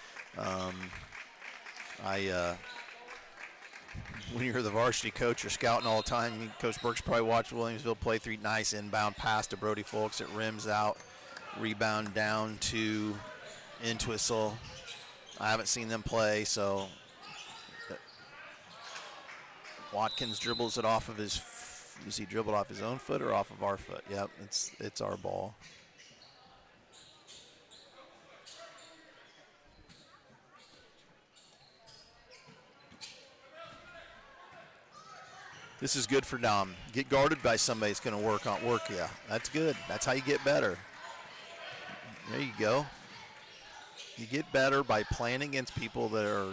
When you're the varsity coach, you're scouting all the time. Coach Burks probably watched Williamsville play. 3 nice inbound pass to Brody Folks. It rims out. Rebound down to Entwistle. I haven't seen them play, so Watkins dribbles it off of his. Does he dribble off his own foot or off of our foot? Yep, it's our ball. This is good for Dom. Get guarded by somebody that's going to work you. That's good. That's how you get better. There you go. You get better by playing against people that are,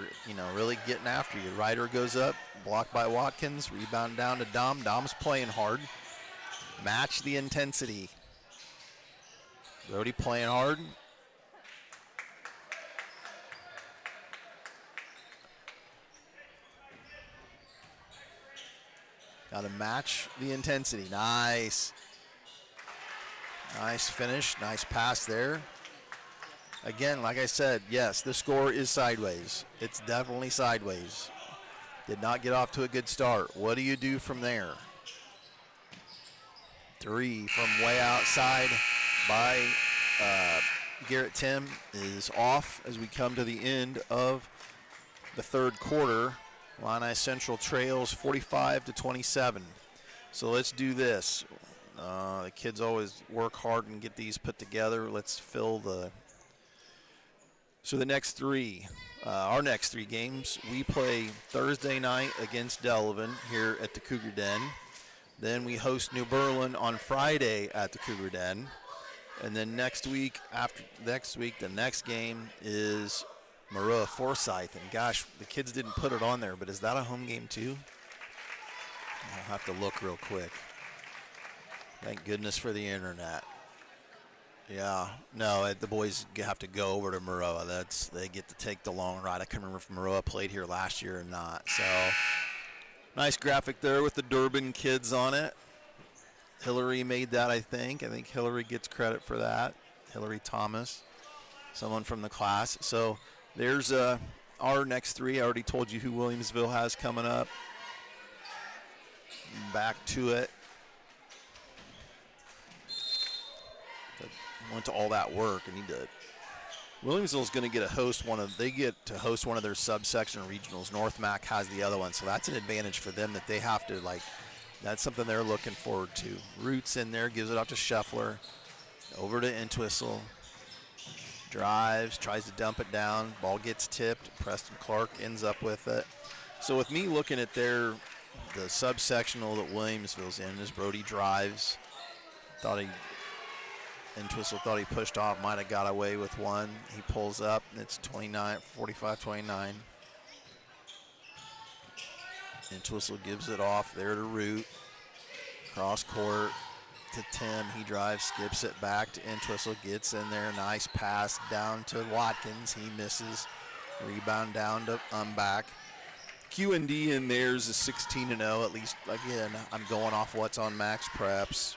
really getting after you. Ryder goes up, blocked by Watkins, rebound down to Dom. Dom's playing hard. Match the intensity. Brody playing hard. Got to match the intensity. Nice. Nice finish. Nice pass there. Again, like I said, yes, the score is sideways. It's definitely sideways. Did not get off to a good start. What do you do from there? 3 from way outside by Garrett Tim is off as we come to the end of the third quarter. Illini Central trails 45-27. So let's do this. The kids always work hard and get these put together. Let's fill the. So the next three, our next three games, we play Thursday night against Delavan here at the Cougar Den. Then we host New Berlin on Friday at the Cougar Den. And then next week, the next game is Maroa Forsyth. And gosh, the kids didn't put it on there, but is that a home game too? I'll have to look real quick. Thank goodness for the internet. Yeah, no, the boys have to go over to Maroa. They get to take the long ride. I can't remember if Maroa played here last year or not. So nice graphic there with the Durbin kids on it. Hillary made that, I think. I think Hillary gets credit for that. Hillary Thomas, someone from the class. So there's our next three. I already told you who Williamsville has coming up. Back to it. Went to all that work. Williamsville's going to get to host one of their subsection regionals. North Mac has the other one, so that's an advantage for them that they have to that's something they're looking forward to. Roots in there, gives it off to Scheffler, over to Entwistle, drives, tries to dump it down, ball gets tipped. Preston Clark ends up with it. So with me looking at the subsectional that Williamsville's in, as Brody drives, Entwistle thought he pushed off, might have got away with one. He pulls up, and it's 45-29. Entwistle gives it off there to Root. Cross court to Tim. He drives, skips it back to Entwistle, gets in there. Nice pass down to Watkins. He misses. Rebound down to Umback. Q&D in theirs is 16-0. At least, again, I'm going off what's on Max Preps.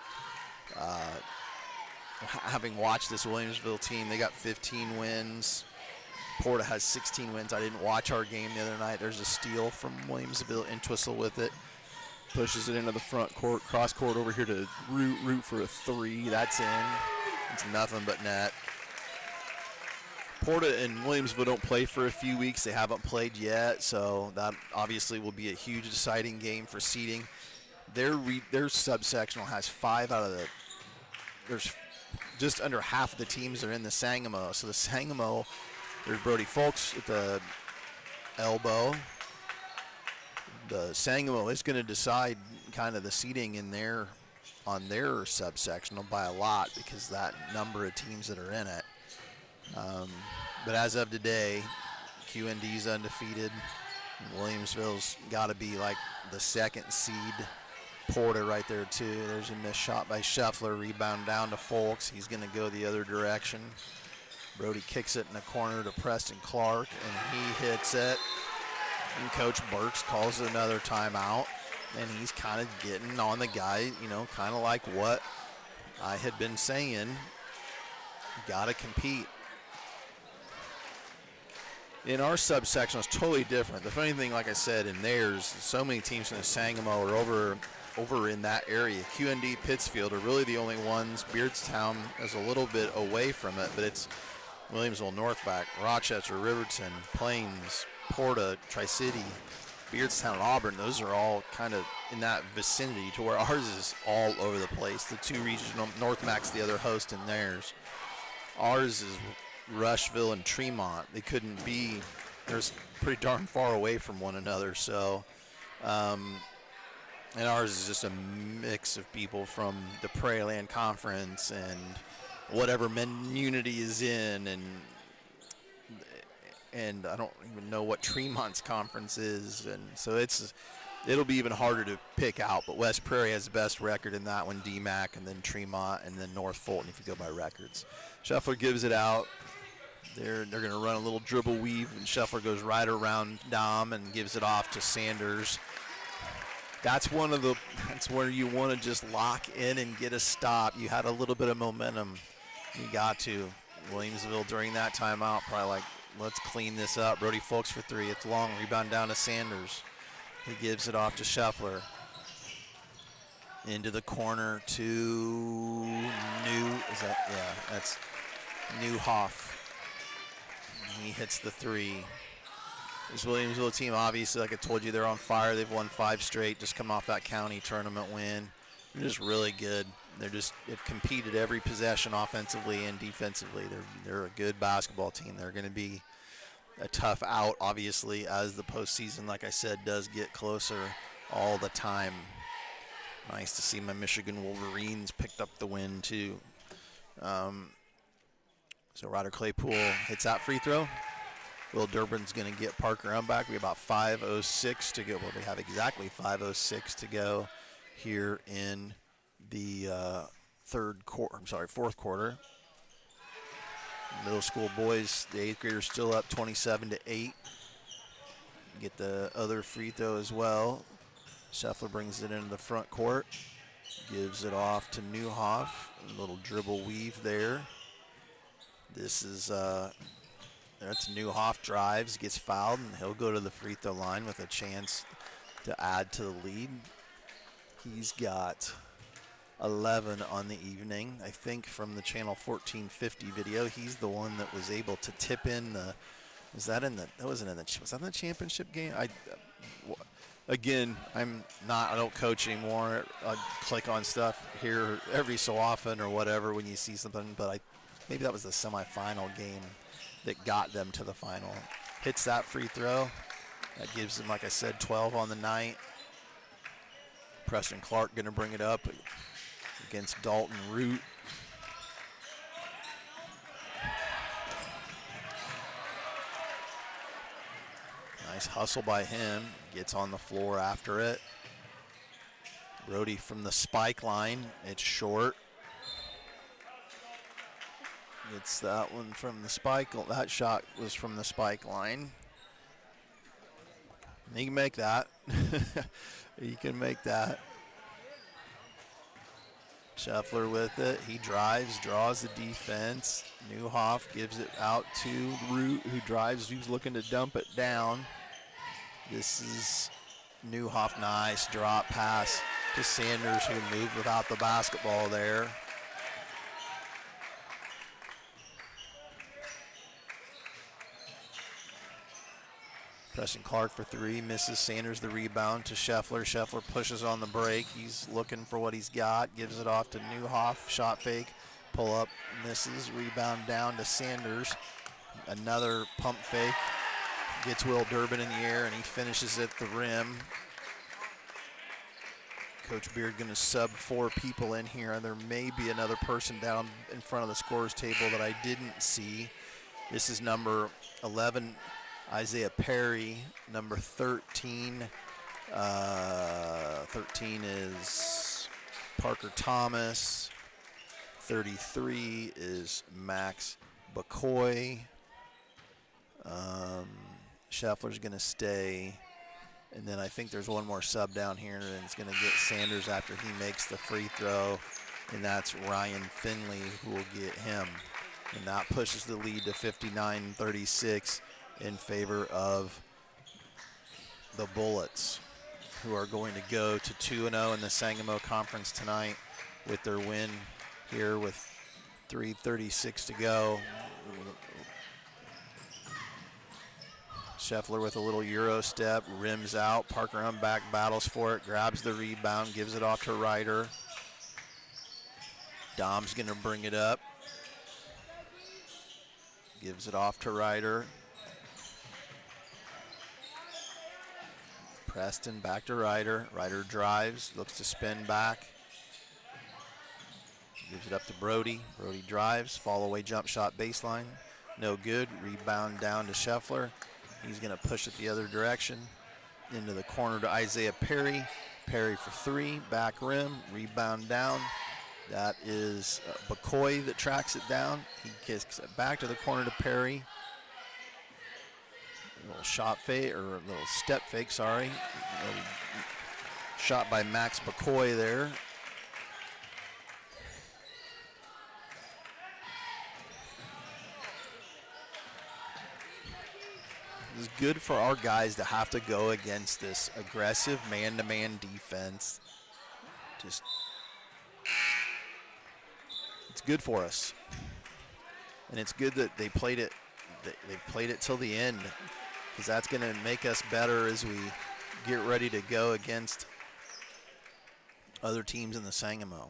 Having watched this Williamsville team, they got 15 wins. Porta has 16 wins. I didn't watch our game the other night. There's a steal from Williamsville. Entwistle with it. Pushes it into the front court. Cross court over here to Root for a three. That's in. It's nothing but net. Porta and Williamsville don't play for a few weeks. They haven't played yet, so that obviously will be a huge deciding game for seeding. Their subsectional has 5 out of the. There's just under half of the teams are in the Sangamo. So the Sangamo, there's Brody Folks at the elbow. The Sangamo is going to decide kind of the seeding in on their subsectional by a lot because that number of teams that are in it. But as of today, QND's undefeated. Williamsville's got to be like the second seed. Porter right there too. There's a missed shot by Scheffler. Rebound down to Folks. He's going to go the other direction. Brody kicks it in the corner to Preston Clark, and he hits it. And Coach Burks calls another timeout, and he's kind of getting on the guy, kind of like what I had been saying. You got to compete. In our subsection, it's totally different. The funny thing, like I said, in theirs, so many teams in the Sangamo are over in that area. QND, Pittsfield are really the only ones. Beardstown is a little bit away from it, but it's Williamsville, Northback, Rochester, Riverton, Plains, Porta, Tri-City, Beardstown, Auburn. Those are all kind of in that vicinity to where ours is all over the place. The two regional, Northmack's the other host in theirs. Ours is Rushville and Tremont. They couldn't be, they're pretty darn far away from one another. So, and ours is just a mix of people from the Prairie Land Conference and whatever Unity is in, and I don't even know what Tremont's conference is, and so it'll be even harder to pick out. But West Prairie has the best record in that one, DMAC, and then Tremont, and then North Fulton if you go by records. Scheffler gives it out. They're going to run a little dribble weave, and Scheffler goes right around Dom and gives it off to Sanders. That's where you want to just lock in and get a stop. You had a little bit of momentum. You got to. Williamsville during that timeout probably like, let's clean this up. Brody Folks for three. It's long. Rebound down to Sanders. He gives it off to Scheffler. Into the corner to that's Newhoff. He hits the three. This Williamsville team, obviously, like I told you, they're on fire. They've won 5 straight, just come off that county tournament win. They're just really good. They've competed every possession offensively and defensively. They're a good basketball team. They're going to be a tough out, obviously, as the postseason, like I said, does get closer all the time. Nice to see my Michigan Wolverines picked up the win, too. So Ryder Claypool hits that free throw. Will Durbin's going to get Parker back. We have about 5:06 to go. Well, we have exactly 5:06 to go here in the fourth quarter. Middle school boys, the 8th graders still up 27-8. Get the other free throw as well. Scheffler brings it into the front court. Gives it off to Newhoff. A little dribble weave there. This is, that's Newhoff drives, gets fouled, and he'll go to the free throw line with a chance to add to the lead. He's got 11 on the evening. I think from the Channel 1450 video, he's the one that was able to tip in the, was that in the championship game? Again, I don't coach anymore. I click on stuff here every so often or whatever when you see something, but maybe that was the semifinal game that got them to the final. Hits that free throw. That gives them, like I said, 12 on the night. Preston Clark going to bring it up against Dalton Root. Nice hustle by him. Gets on the floor after it. Brody from the spike line. It's short. Gets that one from the spike. That shot was from the spike line. He can make that. He can make that. Scheffler with it. He drives, draws the defense. Newhoff gives it out to Root, who drives. Who's looking to dump it down. This is Newhoff. Nice drop pass to Sanders, who moved without the basketball there. Preston Clark for 3, misses. Sanders the rebound to Scheffler. Scheffler pushes on the break. He's looking for what he's got. Gives it off to Newhoff. Shot fake. Pull up. Misses. Rebound down to Sanders. Another pump fake. Gets Will Durbin in the air, and he finishes at the rim. Coach Beard going to sub 4 people in here. There may be another person down in front of the scorer's table that I didn't see. This is number 11, Isaiah Perry. Number 13, 13 is Parker Thomas. 33 is Max Bacoy. Scheffler's going to stay. And then I think there's one more sub down here, and it's going to get Sanders after he makes the free throw, and that's Ryan Finley who will get him. And that pushes the lead to 59-36 in favor of the Bullets, who are going to go to 2-0 in the Sangamo Conference tonight with their win here with 3:36 to go. Scheffler with a little Euro step, rims out. Parker back, battles for it, grabs the rebound, gives it off to Ryder. Dom's going to bring it up. Gives it off to Ryder. Preston back to Ryder. Ryder drives, looks to spin back. Gives it up to Brody. Brody drives, fall away jump shot baseline. No good. Rebound down to Scheffler. He's going to push it the other direction. Into the corner to Isaiah Perry. Perry for 3, back rim, rebound down. That is Bacoy that tracks it down. He kicks it back to the corner to Perry. A little shot fake, or a little step fake, sorry. A little shot by Max Bacoy there. It's good for our guys to have to go against this aggressive man-to-man defense. It's good for us, and it's good that they played it. They've played it till the end. because that's going to make us better as we get ready to go against other teams in the Sangamo.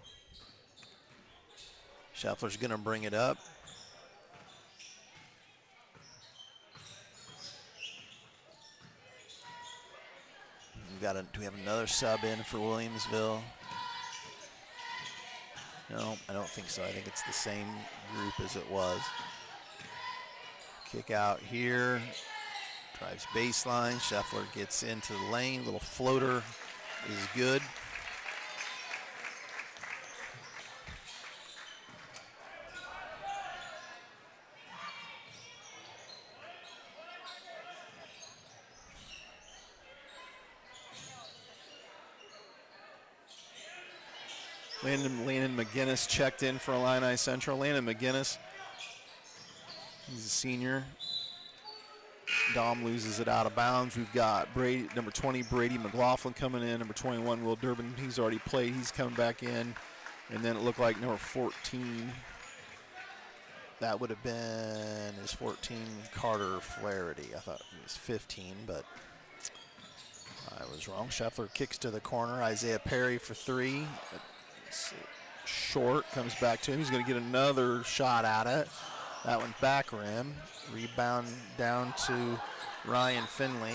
Scheffler's going to bring it up. Do we have another sub in for Williamsville? No, I don't think so. I think it's the same group as it was. Kick out here. Drives baseline. Scheffler gets into the lane. Little floater is good. Landon McGinnis checked in for Illini Central. Landon McGinnis, he's a senior. Dom loses it out of bounds. We've got number 20, Brady McLaughlin coming in. Number 21, Will Durbin, he's already played. He's coming back in. And then it looked like number 14, that would have been his 14, Carter Flaherty. I thought it was 15, but I was wrong. Scheffler kicks to the corner. Isaiah Perry for three. It's short, comes back to him. He's going to get another shot at it. That one back rim. Rebound down to Ryan Finley.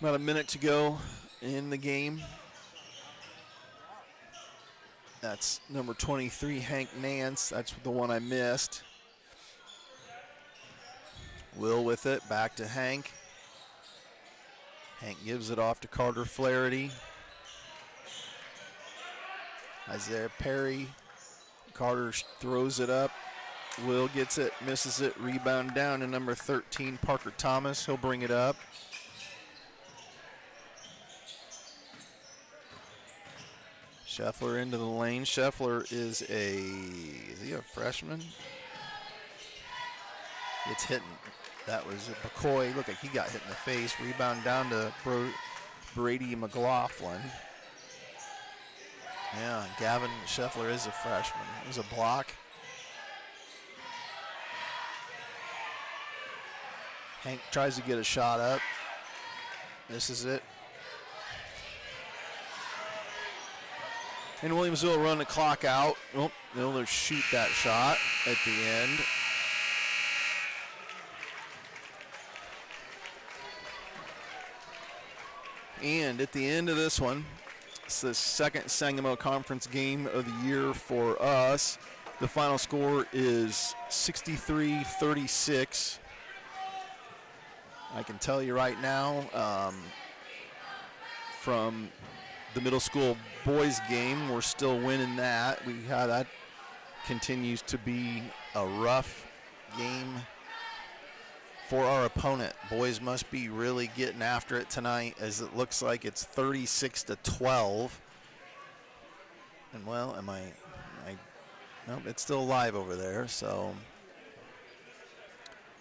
About a minute to go in the game. That's number 23, Hank Nance. That's the one I missed. Will with it, back to Hank. Hank gives it off to Carter Flaherty. Isaiah Perry. Carter throws it up. Will gets it, misses it, rebound down to number 13, Parker Thomas. He'll bring it up. Scheffler into the lane. Scheffler is he a freshman? It's hitting. That was McCoy. Look like he got hit in the face. Rebound down to Brady McLaughlin. Yeah, Gavin Scheffler is a freshman. It was a block. Hank tries to get a shot up. Misses it. And Williamsville run the clock out. Oh, they'll shoot that shot at the end. And at the end of this one, it's the second Sangamo Conference game of the year for us. The final score is 63-36. I can tell you right now, from the middle school boys game, we're still winning that. That continues to be a rough game for our opponent. Boys must be really getting after it tonight, as it looks like it's 36-12. And well, nope, it's still alive over there. So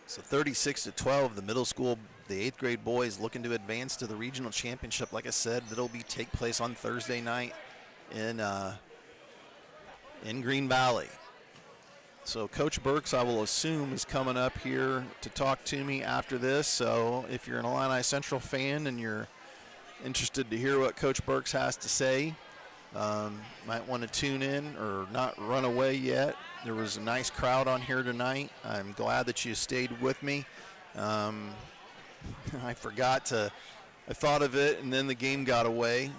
36-12, the middle school, the 8th grade boys looking to advance to the regional championship. Like I said, that'll take place on Thursday night in Green Valley. So Coach Burks, I will assume, is coming up here to talk to me after this. So if you're an Illini Central fan and you're interested to hear what Coach Burks has to say, might want to tune in or not run away yet. There was a nice crowd on here tonight. I'm glad that you stayed with me. I thought of it, and then the game got away.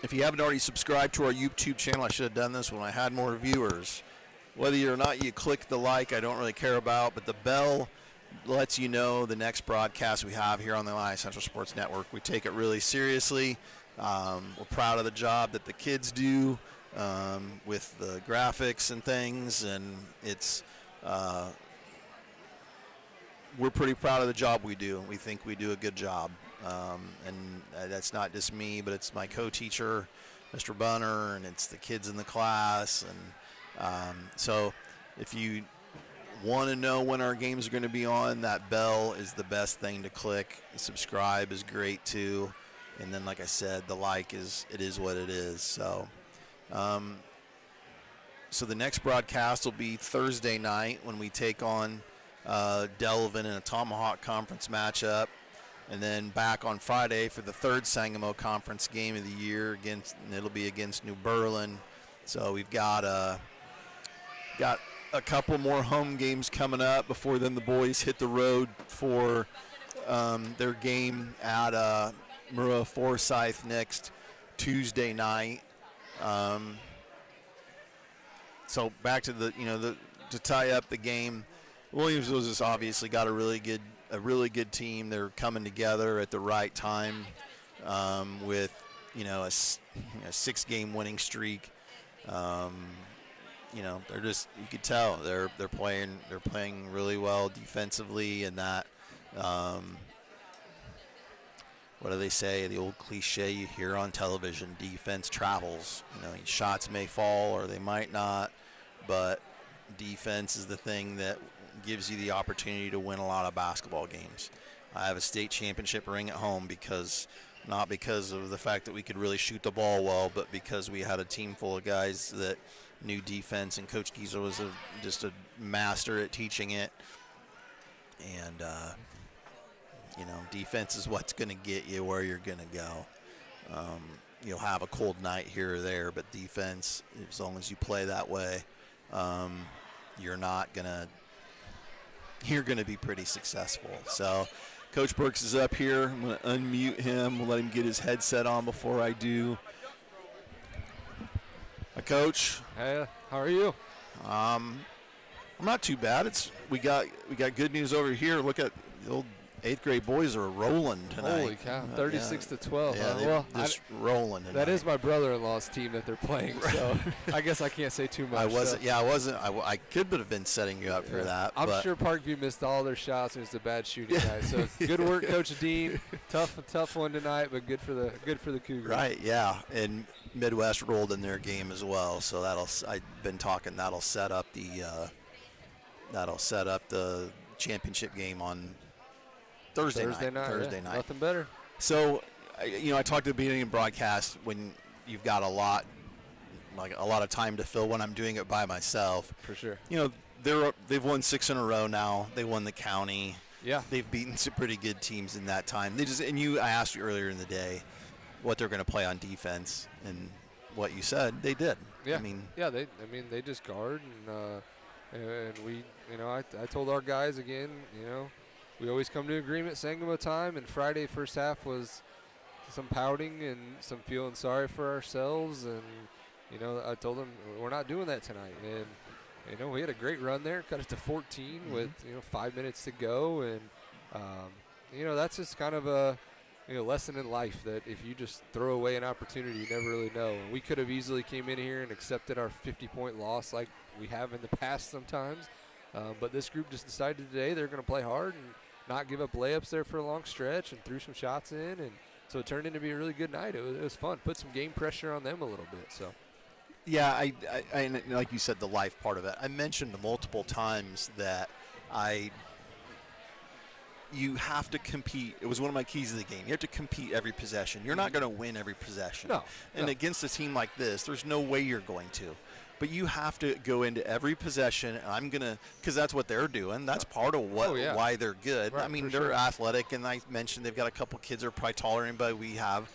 If you haven't already subscribed to our YouTube channel, I should have done this when I had more viewers. Whether or not you click the like, I don't really care about, but the bell lets you know the next broadcast we have here on the Illini Central Sports Network. We take it really seriously. We're proud of the job that the kids do with the graphics and things, and we're pretty proud of the job we do. We think we do a good job. And that's not just me, but it's my co-teacher, Mr. Bunner, and it's the kids in the class. And so if you want to know when our games are going to be on, that bell is the best thing to click. Subscribe is great too. And then, like I said, it is what it is. So, so the next broadcast will be Thursday night when we take on Delavan in a Tomahawk Conference matchup, and then back on Friday for the third Sangamo Conference game of the year and it'll be against New Berlin. So we've got a couple more home games coming up before then the boys hit the road for their game at Murrah Forsyth next Tuesday night. So back to to tie up the game, Williamsville has obviously got a really good team. They're coming together at the right time with a 6-game winning streak. They're just, you could tell they're playing really well defensively, and that what do they say, the old cliche you hear on television, defense travels. Shots may fall or they might not, but defense is the thing that gives you the opportunity to win a lot of basketball games. I have a state championship ring at home not because of the fact that we could really shoot the ball well, but because we had a team full of guys that knew defense, and Coach Giesel was just a master at teaching it. And defense is what's going to get you where you're going to go. You'll have a cold night here or there, but defense, as long as you play that way, you're going to be pretty successful. So Coach Burks is up here. I'm going to unmute him. We'll let him get his headset on before I do. Coach. Hey, how are you? I'm not too bad. We got good news over here. Look at the old 8th grade boys are rolling tonight. Holy cow, 36-12. Yeah, just rolling tonight. That is my brother-in-law's team that they're playing, so I guess I can't say too much. I could have been setting you up for that. I'm sure Parkview missed all their shots, and it's a bad shooting night. So good work, Coach Dean. Tough one tonight, but good for the Cougars. Right, yeah, and Midwest rolled in their game as well. So that'll set up the championship game on Thursday night. Nothing better. So, I talked at the beginning of broadcast when you've got a lot of time to fill when I'm doing it by myself. For sure. They've won 6 in a row now. They won the county. Yeah. They've beaten some pretty good teams in that time. I asked you earlier in the day what they're going to play on defense, and what you said they did. Yeah. They just guard, and we, I told our guys again, we always come to agreement Sangamo time, and Friday first half was some pouting and some feeling sorry for ourselves, and I told them we're not doing that tonight, and we had a great run there, cut it to 14 with 5 minutes to go, and that's just kind of a lesson in life that if you just throw away an opportunity, you never really know. And we could have easily came in here and accepted our 50-point loss like we have in the past sometimes, but this group just decided today they're going to play hard and not give up layups there for a long stretch, and threw some shots in, and so it turned into be a really good night. It was fun. Put some game pressure on them a little bit. So, yeah, I like you said, the life part of it. I mentioned multiple times that you have to compete. It was one of my keys of the game. You have to compete every possession. You're not going to win every possession. No. Against a team like this, there's no way you're going to. But you have to go into every possession, and because that's what they're doing. That's part of why they're good. Right, they're athletic, and I mentioned they've got a couple kids that are probably taller than anybody we have.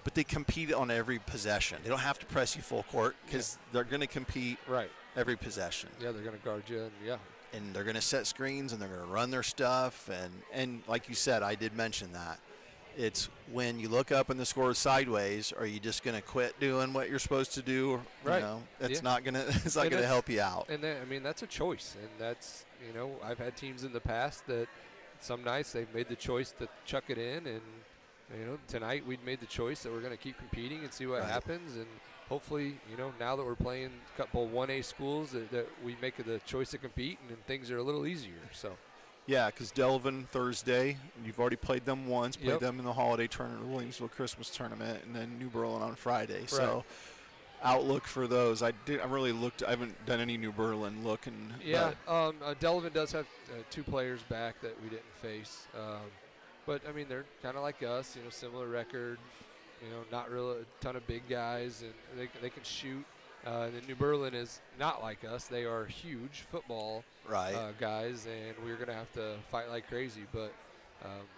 But they compete on every possession. They don't have to press you full court because they're going to compete every possession. Yeah, they're going to guard you, and they're going to set screens, and they're going to run their stuff. And like you said, I did mention that. It's when you look up and the score is sideways, are you just going to quit doing what you're supposed to do? Right. It's not going to help you out. And that's a choice. And that's, I've had teams in the past that some nights they've made the choice to chuck it in. And, tonight we'd made the choice that we're going to keep competing and see what happens. And hopefully, now that we're playing a couple 1A schools that we make the choice to compete and things are a little easier. So. Yeah, because Delavan Thursday, you've already played them once, played them in the holiday tournament, the Williamsville Christmas tournament, and then New Berlin on Friday. Right. So outlook for those. I haven't done any New Berlin looking. Yeah, Delavan does have 2 players back that we didn't face. But I mean, they're kind of like us, similar record. Not really a ton of big guys, and they can shoot. And then New Berlin is not like us. They are huge football guys, and we're going to have to fight like crazy. But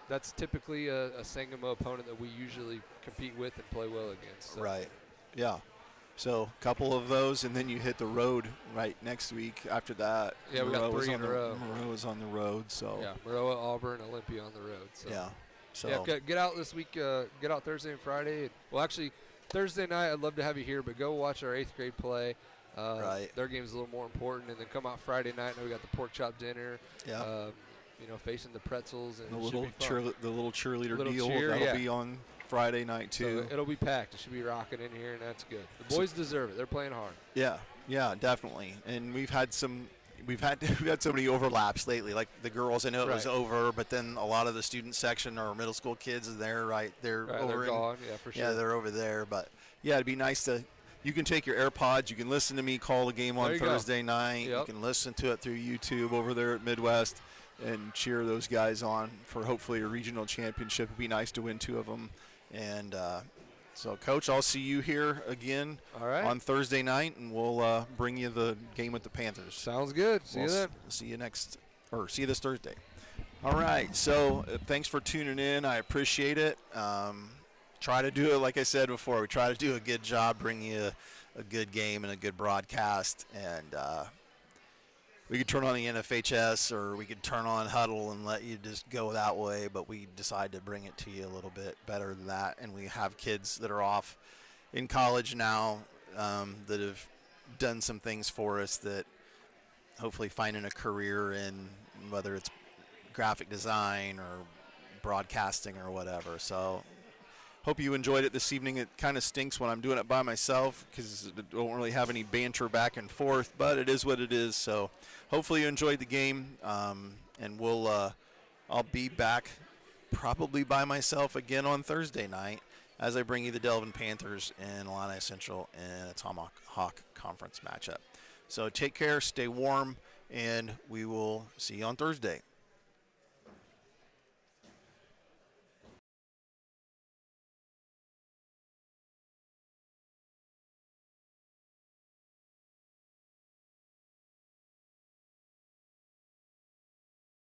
that's typically a Sangamo opponent that we usually compete with and play well against. So. Right. Yeah. So a couple of those, and then you hit the road right next week after that. Yeah, we got 3 in a row. Moreau is on the road. So yeah, Moreau, Auburn, Olympia on the road. So. Yeah. So yeah, get out this week. Get out Thursday and Friday. Well, actually, Thursday night I'd love to have you here, but go watch our 8th grade play. Their game's a little more important, and then come out Friday night. And we got the pork chop dinner. Yeah. Facing the pretzels and the little cheerleader deal. Cheer, that'll be on Friday night too. So it'll be packed. It should be rocking in here, and that's good. The boys deserve it. They're playing hard. Yeah, definitely. And we've had so many overlaps lately. Like the girls, I know it was over, but then a lot of the student section or middle school kids are there. They're over. They're gone. Yeah, for sure. Yeah, they're over there. But yeah, it'd be nice to. You can take your AirPods. You can listen to me call the game on Thursday night. Yep. You can listen to it through YouTube over there at Midwest and cheer those guys on for hopefully a regional championship. It'd be nice to win 2 of them. And so, Coach, I'll see you here again on Thursday night, and we'll bring you the game with the Panthers. Sounds good. See you then. See you see you this Thursday. All right. So, thanks for tuning in. I appreciate it. Try to do it, like I said before, we try to do a good job, bring you a good game and a good broadcast. And we could turn on the NFHS or we could turn on Huddle and let you just go that way, but we decided to bring it to you a little bit better than that. And we have kids that are off in college now that have done some things for us that hopefully finding a career in, whether it's graphic design or broadcasting or whatever. So hope you enjoyed it this evening. It kind of stinks when I'm doing it by myself because I don't really have any banter back and forth, but it is what it is. So hopefully you enjoyed the game, and I'll be back probably by myself again on Thursday night as I bring you the Delvin Panthers and Illini Central in a Tomahawk Conference matchup. So take care, stay warm, and we will see you on Thursday.